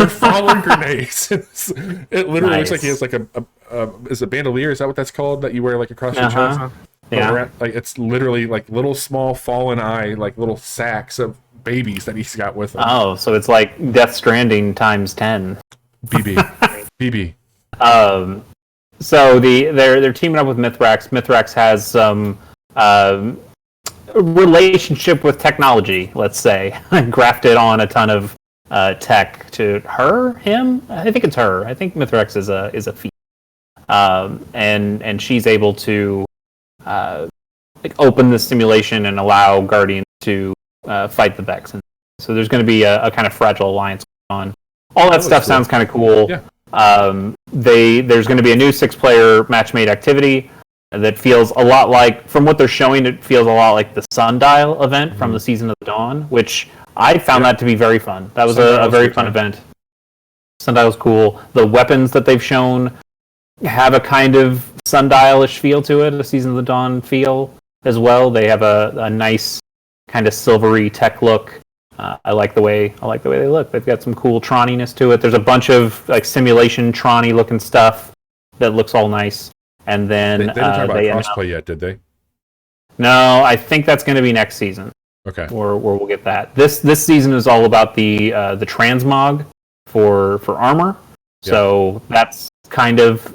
fallen grenades. It literally looks like he has like is a bandolier? Is that what that's called? That you wear like across your chest? Yeah. Like it's literally like little small fallen eye, like little sacks of babies that he's got with him. Oh, so it's like Death Stranding times 10. BB. So they're teaming up with Mithrax. Mithrax has some relationship with technology, let's say, grafted on a ton of tech to him. I think it's her. I think Mithrax is a female, and she's able to open the simulation and allow Guardians to fight the Vex. And so there's going to be a kind of fragile alliance going on. All that stuff sounds kind of cool. Yeah. There's going to be a new 6-player match-made activity that feels a lot like, from what they're showing, it feels a lot like the Sundial event from the Season of the Dawn, which I found that to be very fun. That was a very fun event. Sundial's cool. The weapons that they've shown have a kind of Sundial-ish feel to it, a Season of the Dawn feel as well. They have a nice kind of silvery tech look. I like the way they look. They've got some cool Tronniness to it. There's a bunch of like simulation Tronny looking stuff that looks all nice. And then they didn't talk about crossplay yet, did they? No, I think that's going to be next season. Okay. Or we'll get that. This season is all about the transmog for armor. Yeah. So that's kind of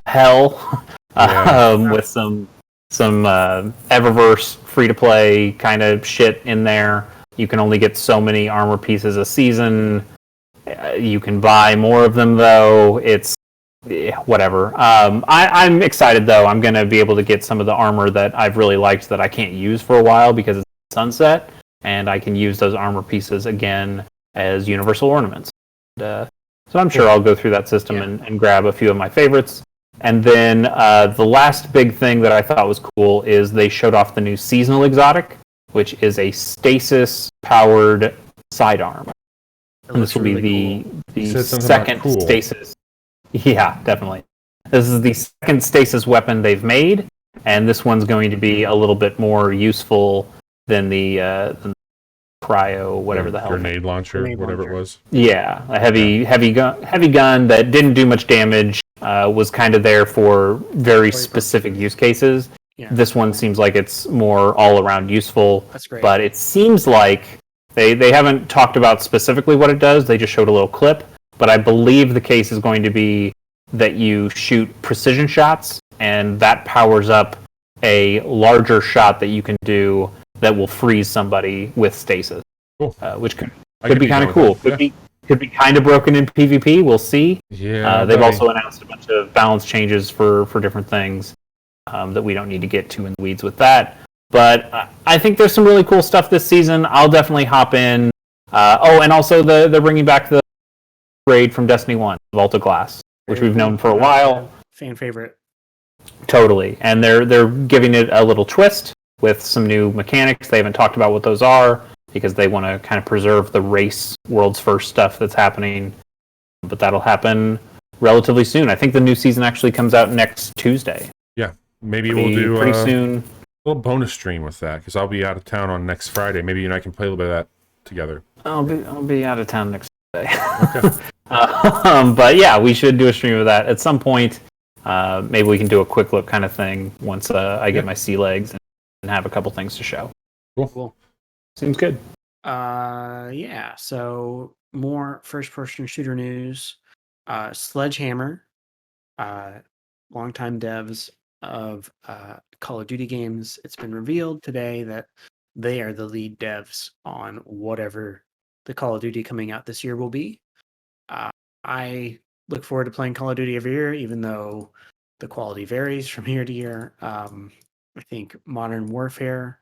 hell with some Eververse free to play kind of shit in there. You can only get so many armor pieces a season. You can buy more of them, though. It's whatever. I'm excited, though. I'm going to be able to get some of the armor that I've really liked that I can't use for a while because it's sunset, and I can use those armor pieces again as universal ornaments. So I'm sure I'll go through that system and grab a few of my favorites. And then the last big thing that I thought was cool is they showed off the new seasonal exotic, which is a stasis-powered sidearm. And this will be the second stasis. Yeah, definitely. This is the second stasis weapon they've made, and this one's going to be a little bit more useful than the cryo, whatever the hell. Grenade launcher, whatever it was. Yeah, a heavy gun that didn't do much damage, was kind of there for very specific use cases. Yeah. This one seems like it's more all-around useful. That's great. But it seems like they haven't talked about specifically what it does. They just showed a little clip. But I believe the case is going to be that you shoot precision shots, and that powers up a larger shot that you can do that will freeze somebody with stasis. Cool. Which could be kind of cool. could be kind of broken in PvP. We'll see. Yeah, they've also announced a bunch of balance changes for different things that we don't need to get too in the weeds with that. But I think there's some really cool stuff this season. I'll definitely hop in. And also they're bringing back the raid from Destiny 1, Vault of Glass, which we've known for a while. Fan favorite. Totally. And they're giving it a little twist with some new mechanics. They haven't talked about what those are because they want to kind of preserve the race world's first stuff that's happening. But that'll happen relatively soon. I think the new season actually comes out next Tuesday. Yeah. Maybe we'll do pretty soon. A little bonus stream with that because I'll be out of town on next Friday. Maybe you and I can play a little bit of that together. I'll be out of town next day. Okay. But yeah, we should do a stream of that at some point. Maybe we can do a quick look kind of thing once I get my sea legs and have a couple things to show. Cool. Seems good. Yeah. So more first-person shooter news. Sledgehammer, longtime devs of Call of Duty games. It's been revealed today that they are the lead devs on whatever the Call of Duty coming out this year will be. I look forward to playing Call of Duty every year, even though the quality varies from year to year. I think Modern Warfare,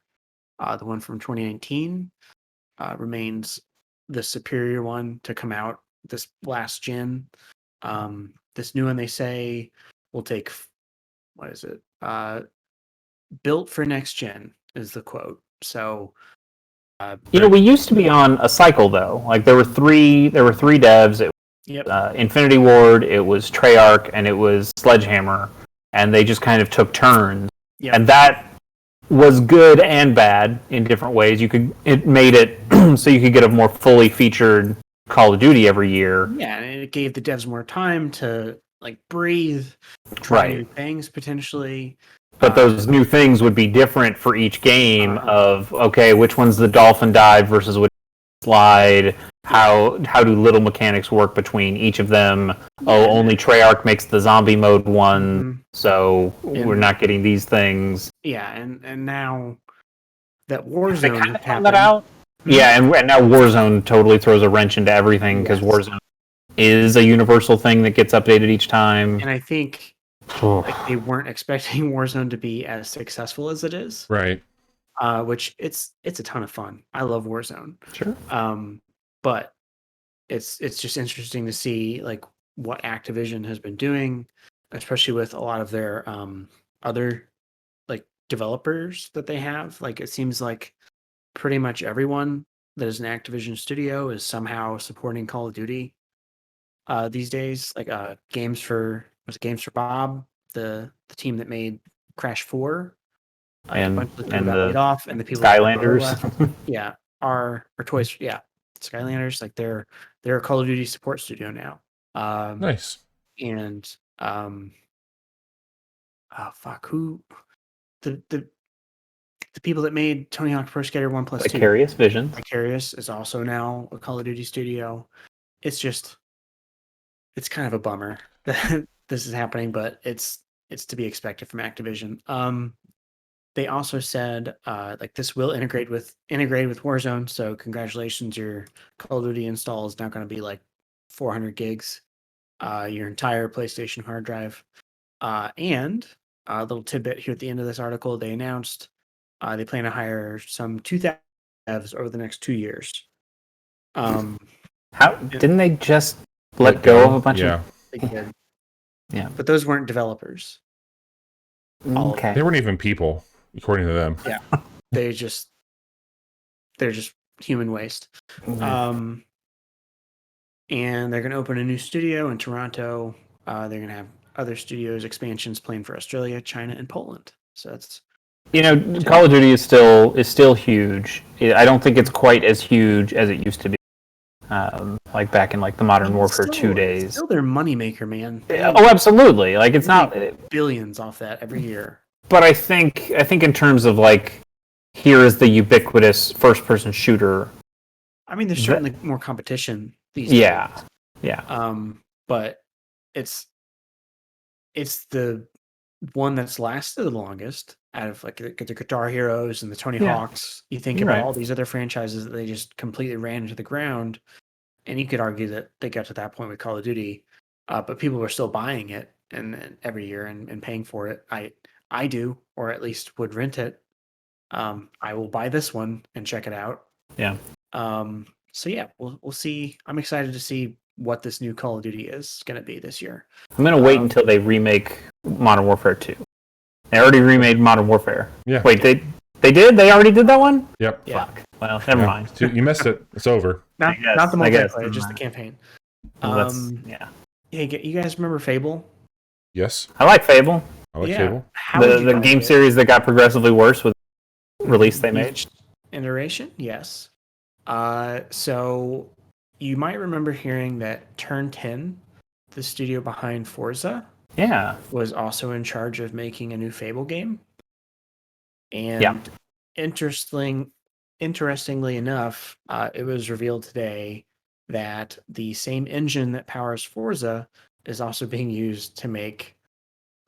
the one from 2019, remains the superior one to come out this last gen. This new one, they say, will take, what is it? Built for next gen is the quote. So, we used to be on a cycle though. Like there were three devs. Yep. Infinity Ward, it was Treyarch, and it was Sledgehammer, and they just kind of took turns. Yep. And that was good and bad in different ways. It made it so you could get a more fully featured Call of Duty every year. Yeah, and it gave the devs more time to like breathe, try new things potentially. But those new things would be different for each game. Of okay, which one's the dolphin dive versus which slide? How do little mechanics work between each of them? Only Treyarch makes the zombie mode one, so we're not getting these things. Yeah, and now that Warzone kind of happened, that out. Yeah, and now Warzone totally throws a wrench into everything because Warzone is a universal thing that gets updated each time. And I think they weren't expecting Warzone to be as successful as it is. Right. Which it's a ton of fun. I love Warzone. Sure. But it's just interesting to see like what Activision has been doing, especially with a lot of their other like developers that they have. Like it seems like pretty much everyone that is an Activision studio is somehow supporting Call of Duty these days. Like Games for Bob, the team that made Crash 4. And the laid off, and the people Skylanders. Yeah, are Toys. Yeah, Skylanders. Like they're a Call of Duty support studio now. Nice. And who the people that made Tony Hawk Pro Skater 1+2. Vicarious Visions. Vicarious is also now a Call of Duty studio. It's kind of a bummer that this is happening, but it's to be expected from Activision. They also said like this will integrate with Warzone. So congratulations, your Call of Duty install is now going to be like 400 gigs, your entire PlayStation hard drive. And a little tidbit here at the end of this article, they announced they plan to hire some 2,000 devs over the next 2 years. How didn't they just let go of a bunch of? They did. Yeah, but those weren't developers. Okay, they weren't even people, according to them. Yeah, they're just human waste. Mm-hmm. And they're going to open a new studio in Toronto. They're going to have other studios expansions planned for Australia, China, and Poland. So that's Call of Duty is still huge. I don't think it's quite as huge as it used to be. Like back in like the Modern Warfare 2 days. It's still their moneymaker, man. Oh, absolutely. Like it's not billions off that every year. But I think in terms of like, here is the ubiquitous first-person shooter. I mean, there's certainly more competition these days. Yeah. But it's the one that's lasted the longest out of like the Guitar Heroes and the Tony Hawks. You think about all these other franchises that they just completely ran into the ground. and you could argue that they got to that point with Call of Duty, but people were still buying it and every year and paying for it. I do, or at least would rent it. I will buy this one and check it out. Yeah. So yeah, we'll see. I'm excited to see what this new Call of Duty is going to be this year. I'm going to wait until they remake Modern Warfare 2. They already remade Modern Warfare. Yeah. Wait, they did? They already did that one? Yep. Yeah. Fuck. Well, never mind. You missed it. It's over. Not the multiplayer, just the campaign. Well, yeah. Hey, you guys remember Fable? Yes. I like Fable. I like Fable. The game series that got progressively worse with the release they made. Each iteration, yes. So you might remember hearing that Turn 10, the studio behind Forza, was also in charge of making a new Fable game. And interestingly enough, it was revealed today that the same engine that powers Forza is also being used to make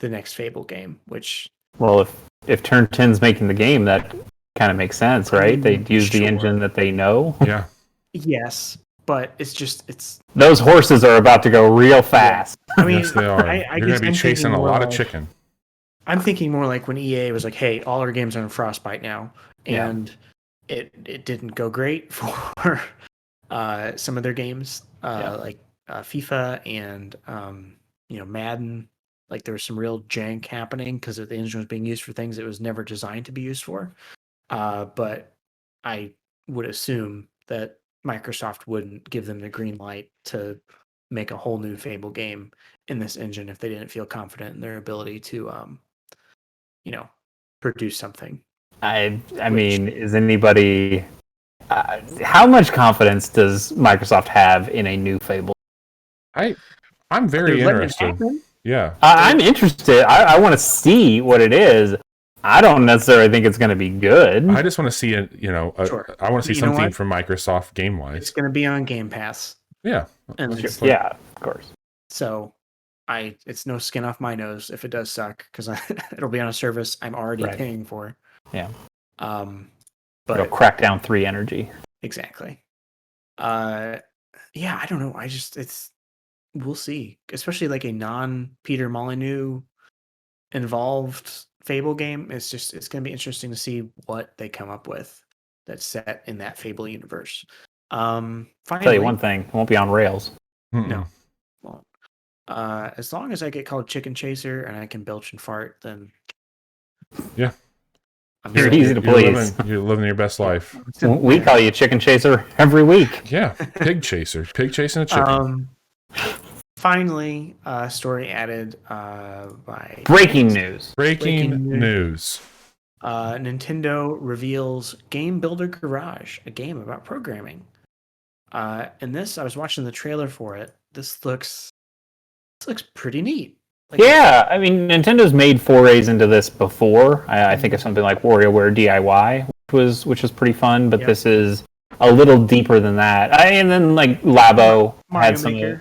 the next Fable game, which... Well, if Turn 10's making the game, that kind of makes sense, right? They'd use the engine that they know. Yeah. Yes, but it's... Those horses are about to go real fast. I mean, yes, they are. You're going to be chasing a lot of chicken. I'm thinking more like when EA was like, hey, all our games are in Frostbite now. And it didn't go great for some of their games, like FIFA and Madden. Like there was some real jank happening because the engine was being used for things it was never designed to be used for. But I would assume that Microsoft wouldn't give them the green light to make a whole new Fable game in this engine if they didn't feel confident in their ability to, produce something. I mean, is anybody... how much confidence does Microsoft have in a new Fable? I'm very interested. Yeah. I'm interested. I want to see what it is. I don't necessarily think it's going to be good. I just want to see it, Sure. I want to see something from Microsoft game-wise. It's going to be on Game Pass. Yeah. And of course. So it's no skin off my nose if it does suck, because it'll be on a service I'm already paying for. Yeah. But Crackdown 3 energy. Exactly. I don't know. We'll see. Especially like a non-Peter Molyneux involved Fable game. It's going to be interesting to see what they come up with that's set in that Fable universe. Finally, I'll tell you one thing, it won't be on rails. No. Won't. As long as I get called Chicken Chaser and I can belch and fart, then yeah. You're easy to please. You're living your best life. We call you Chicken Chaser every week. Yeah, Pig Chaser. Pig chasing a chicken. Finally, story added by... Breaking news. Nintendo reveals Game Builder Garage, a game about programming. And this, I was watching the trailer for it. This looks pretty neat. Yeah, I mean, Nintendo's made forays into this before. I think of something like WarioWare DIY, which was pretty fun, but this is a little deeper than that. And then like Labo had some...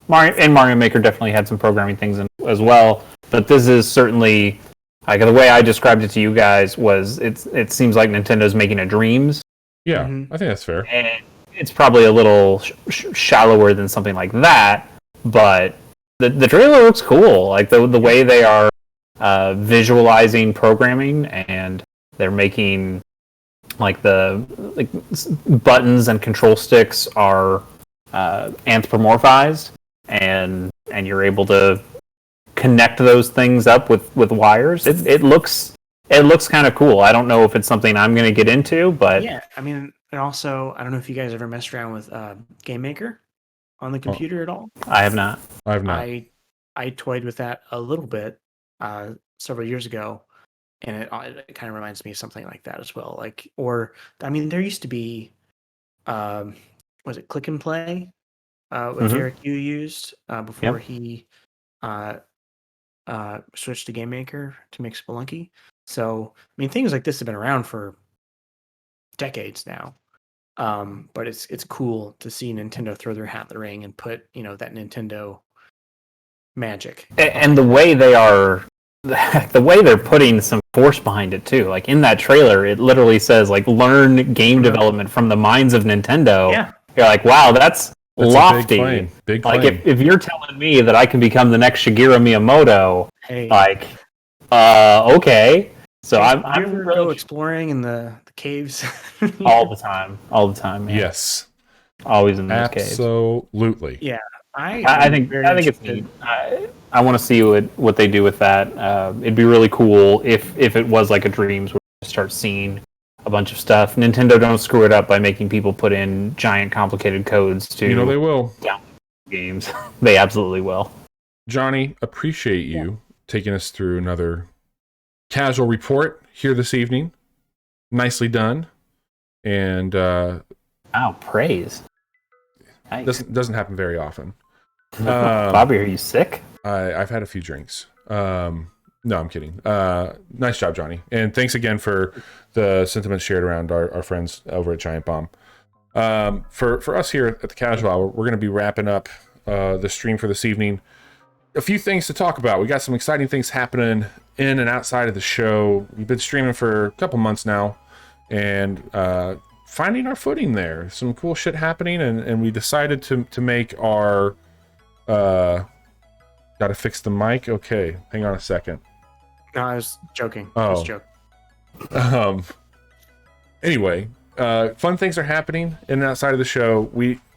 Mario Maker definitely had some programming things as well, but this is certainly, like, the way I described it to you guys was it seems like Nintendo's making a Dreams. Yeah, I think that's fair. And it's probably a little shallower than something like that, but the trailer looks cool. Like the way they are visualizing programming, and they're making like the buttons and control sticks are anthropomorphized. And you're able to connect those things up with wires. It looks kind of cool. I don't know if it's something I'm going to get into, but yeah, I mean, and also I don't know if you guys ever messed around with Game Maker on the computer at all. I have not. I toyed with that a little bit several years ago, and it kind of reminds me of something like that as well. There used to be, was it Click and Play? What Derek Yu used before he switched to Game Maker to make Spelunky. So, I mean, things like this have been around for decades now. But it's cool to see Nintendo throw their hat in the ring and put, that Nintendo magic. And the way they're putting some force behind it too. Like in that trailer, it literally says like learn game development from the minds of Nintendo. Yeah. You're like, wow, that's That's lofty. A big claim. Big like claim. if you're telling me that I can become the next Shigeru Miyamoto, Hey, like, okay. So Jason, I'm do you ever really go exploring in the caves? all the time. Man. Yes, Always in those caves. absolutely. Yeah, I think very it's interested. neat. I want to see what they do with that. It'd be really cool if it was like a Dreams where you start seeing a bunch of stuff. Nintendo don't screw it up by making people put in giant complicated codes to They will. download games. They absolutely will. Johnny, appreciate you taking us through another casual report here this evening. Nicely done. And praise. Nice. doesn't happen very often. Bobby, are you sick? I've had a few drinks. No, I'm kidding. Nice job, Johnny. And thanks again for the sentiments shared around our friends over at Giant Bomb. For us here at the Casual Hour, we're going to be wrapping up the stream for this evening. A few things to talk about. We got some exciting things happening in and outside of the show. We've been streaming for a couple months now, and finding our footing there. Some cool shit happening, and we decided to make our... Gotta fix the mic? Okay, hang on a second. No, I was joking. Oh. I was joking. Anyway, fun things are happening in and outside of the show.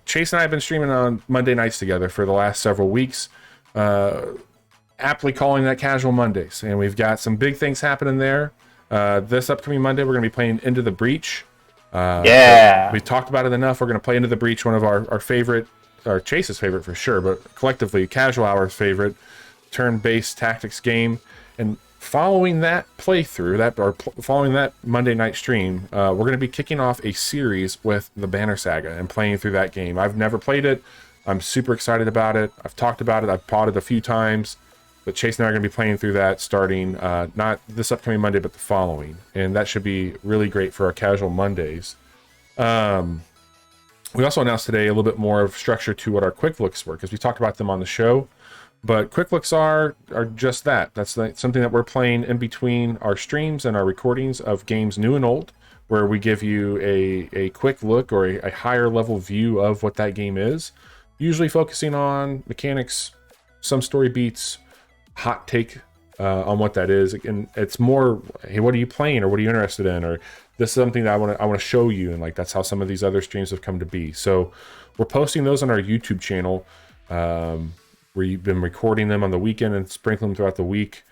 Chase and I have been streaming on Monday nights together for the last several weeks, aptly calling that Casual Mondays, and we've got some big things happening there. This upcoming Monday, we're going to be playing Into the Breach. We've talked about it enough. We're going to play Into the Breach, one of our favorite, or Chase's favorite for sure, but collectively Casual Hour's favorite turn-based tactics game. And following that playthrough, following that Monday night stream, we're going to be kicking off a series with the Banner Saga and playing through that game. I've never played it. I'm super excited about it. I've talked about it. I've potted a few times, but Chase and I are going to be playing through that starting not this upcoming Monday, but the following. And that should be really great for our Casual Mondays. We also announced today a little bit more of structure to what our quick looks were, because we talked about them on the show. But quick looks are just that. That's something that we're playing in between our streams and our recordings of games new and old, where we give you a quick look or a higher level view of what that game is, usually focusing on mechanics, some story beats, hot take on what that is. And it's more, hey, what are you playing, or what are you interested in, or this is something that I want to show you, and like that's how some of these other streams have come to be. So we're posting those on our YouTube channel. We've been recording them on the weekend and sprinkling them throughout the week.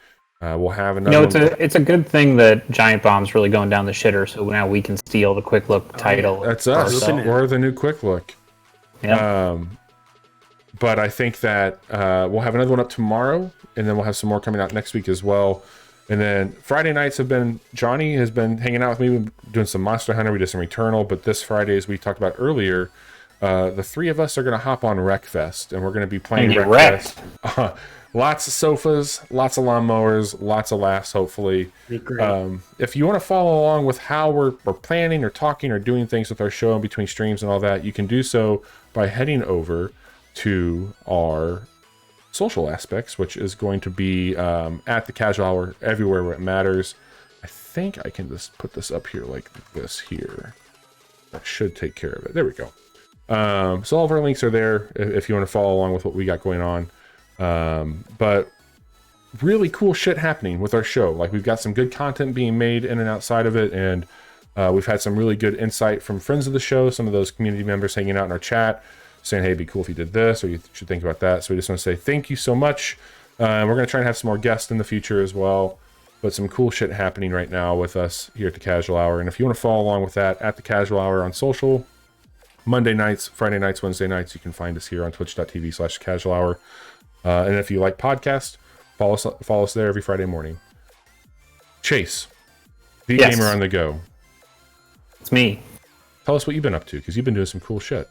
We'll have another. It's a good thing that Giant Bomb's really going down the shitter, so now we can steal the quick look title. That's us. We're the new quick look. Yeah. But I think that we'll have another one up tomorrow, and then we'll have some more coming out next week as well. And then Friday nights Johnny has been hanging out with me. We've been doing some Monster Hunter. We did some Returnal. But this Friday, as we talked about earlier, the three of us are going to hop on Wreckfest, and we're going to be playing Wreckfest. Lots of sofas, lots of lawnmowers, lots of laughs, hopefully. If you want to follow along with how we're planning or talking or doing things with our show in between streams and all that, you can do so by heading over to our social aspects, which is going to be at the Casual Hour everywhere where it matters. I think I can just put this up here like this here. That should take care of it. There we go. So all of our links are there if you want to follow along with what we got going on. But really cool shit happening with our show. Like, we've got some good content being made in and outside of it, and we've had some really good insight from friends of the show, some of those community members hanging out in our chat, saying, hey, it'd be cool if you did this, or you should think about that. So we just want to say thank you so much. We're going to try and have some more guests in the future as well, but some cool shit happening right now with us here at the Casual Hour. And if you want to follow along with that, at the Casual Hour on social, Monday nights, Friday nights, Wednesday nights, you can find us here on twitch.tv/casual hour. And if you like podcasts, follow us there every Friday morning. Chase, the Gamer on the Go. It's me. Tell us what you've been up to, because you've been doing some cool shit.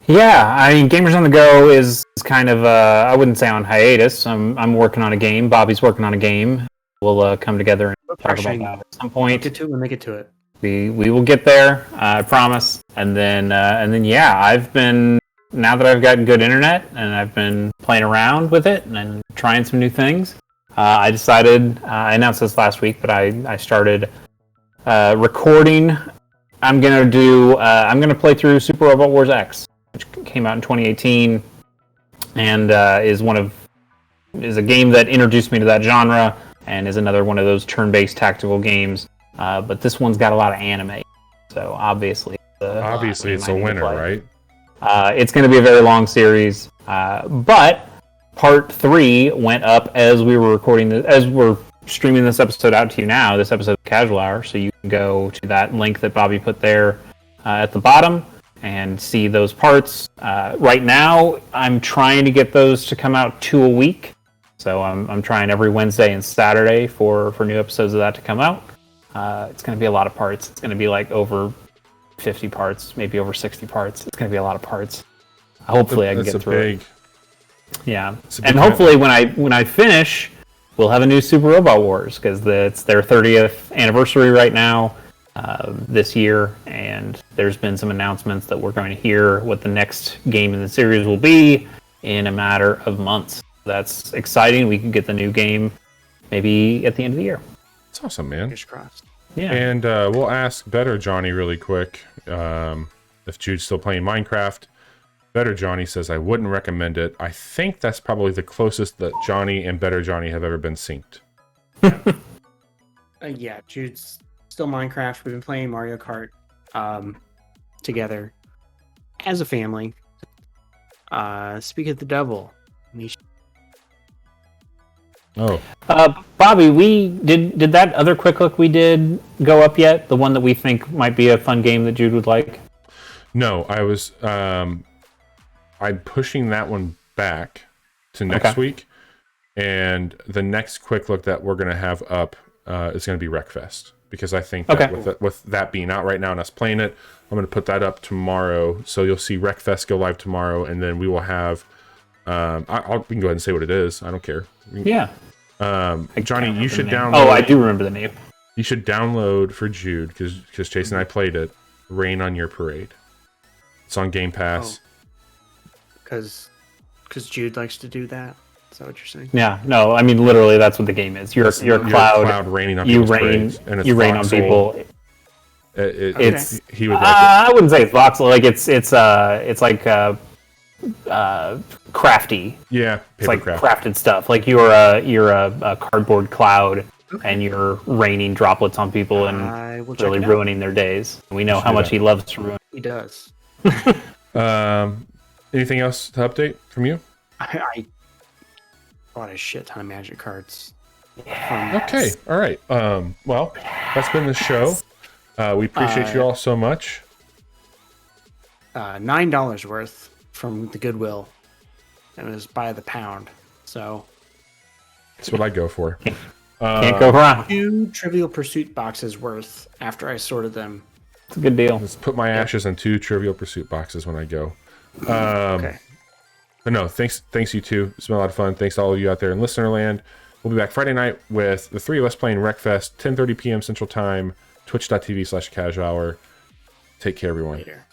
Yeah, I mean, Gamers on the Go is kind of, I wouldn't say on hiatus. I'm working on a game. Bobby's working on a game. We'll come together and talk about that at some point. Get to it when they get to it. We will get there, I promise. And then yeah, I've been, now that I've gotten good internet and I've been playing around with it and trying some new things, I decided, I announced this last week, but I started recording. I'm gonna play through Super Robot Wars X, came out in 2018, and is a game that introduced me to that genre, and is another one of those turn-based tactical games. But this one's got a lot of anime, so obviously it's a winner, right? It's going to be a very long series, but part 3 went up as we were as we're streaming this episode out to you now, this episode of Casual Hour, so you can go to that link that Bobby put there at the bottom and see those parts. Right now, I'm trying to get those to come out 2 a week, so I'm trying every Wednesday and Saturday for new episodes of that to come out. It's going to be a lot of parts. It's going to be like over 50 parts, maybe over 60 parts. It's going to be a lot of parts. Hopefully, I can get through it. Yeah, and hopefully when I finish, we'll have a new Super Robot Wars, because it's their 30th anniversary right now this year, and there's been some announcements that we're going to hear what the next game in the series will be in a matter of months. That's exciting. We can get the new game maybe at the end of the year. It's awesome, man. Fingers crossed. Yeah. And we'll ask Better Johnny really quick if Jude's still playing Minecraft. Better Johnny says, I wouldn't recommend it. I think that's probably the closest that Johnny and Better Johnny have ever been synced. Yeah, Jude's still Minecraft. We've been playing Mario Kart together as a family. Speak of the devil. Oh. Bobby, we did that other quick look we did go up yet? The one that we think might be a fun game that Jude would like? No, I was... I'm pushing that one back to next week, and the next quick look that we're going to have up is going to be Wreckfest, because I think that with that being out right now and us playing it, I'm going to put that up tomorrow. So you'll see Wreckfest go live tomorrow, and then we will have. We can go ahead and say what it is. I don't care. Yeah. Johnny, you should download. Oh, I do remember the name. You should download for Jude, because Chase and I played it. Rain on Your Parade. It's on Game Pass. Because Jude likes to do that. Is that what you're saying? Yeah, no, I mean literally that's what the game is. You're a cloud raining on you people's rain parades, and it's you rain on voxel. people. It's he would like it. I wouldn't say it's voxel, like it's like crafty. Yeah, It's like crafted stuff. Like you're a cardboard cloud, and you're raining droplets on people and really ruining their days. We know how much he loves to ruin. He does. Anything else to update from you? I bought a shit ton of Magic cards. Okay, all right. Well, that's been the show. We appreciate you all so much. $9 worth from the Goodwill. It was by the pound, so that's what I go for. Can't go wrong. 2 Trivial Pursuit boxes worth after I sorted them. It's a good deal. Let's put my ashes in 2 Trivial Pursuit boxes when I go. Okay. But no, thanks you two. It's been a lot of fun. Thanks to all of you out there in listener land. We'll be back Friday night with the 3 of us playing Wreckfest, 10:30 p.m. Central Time, twitch.tv/casualhour. Take care, everyone. Later.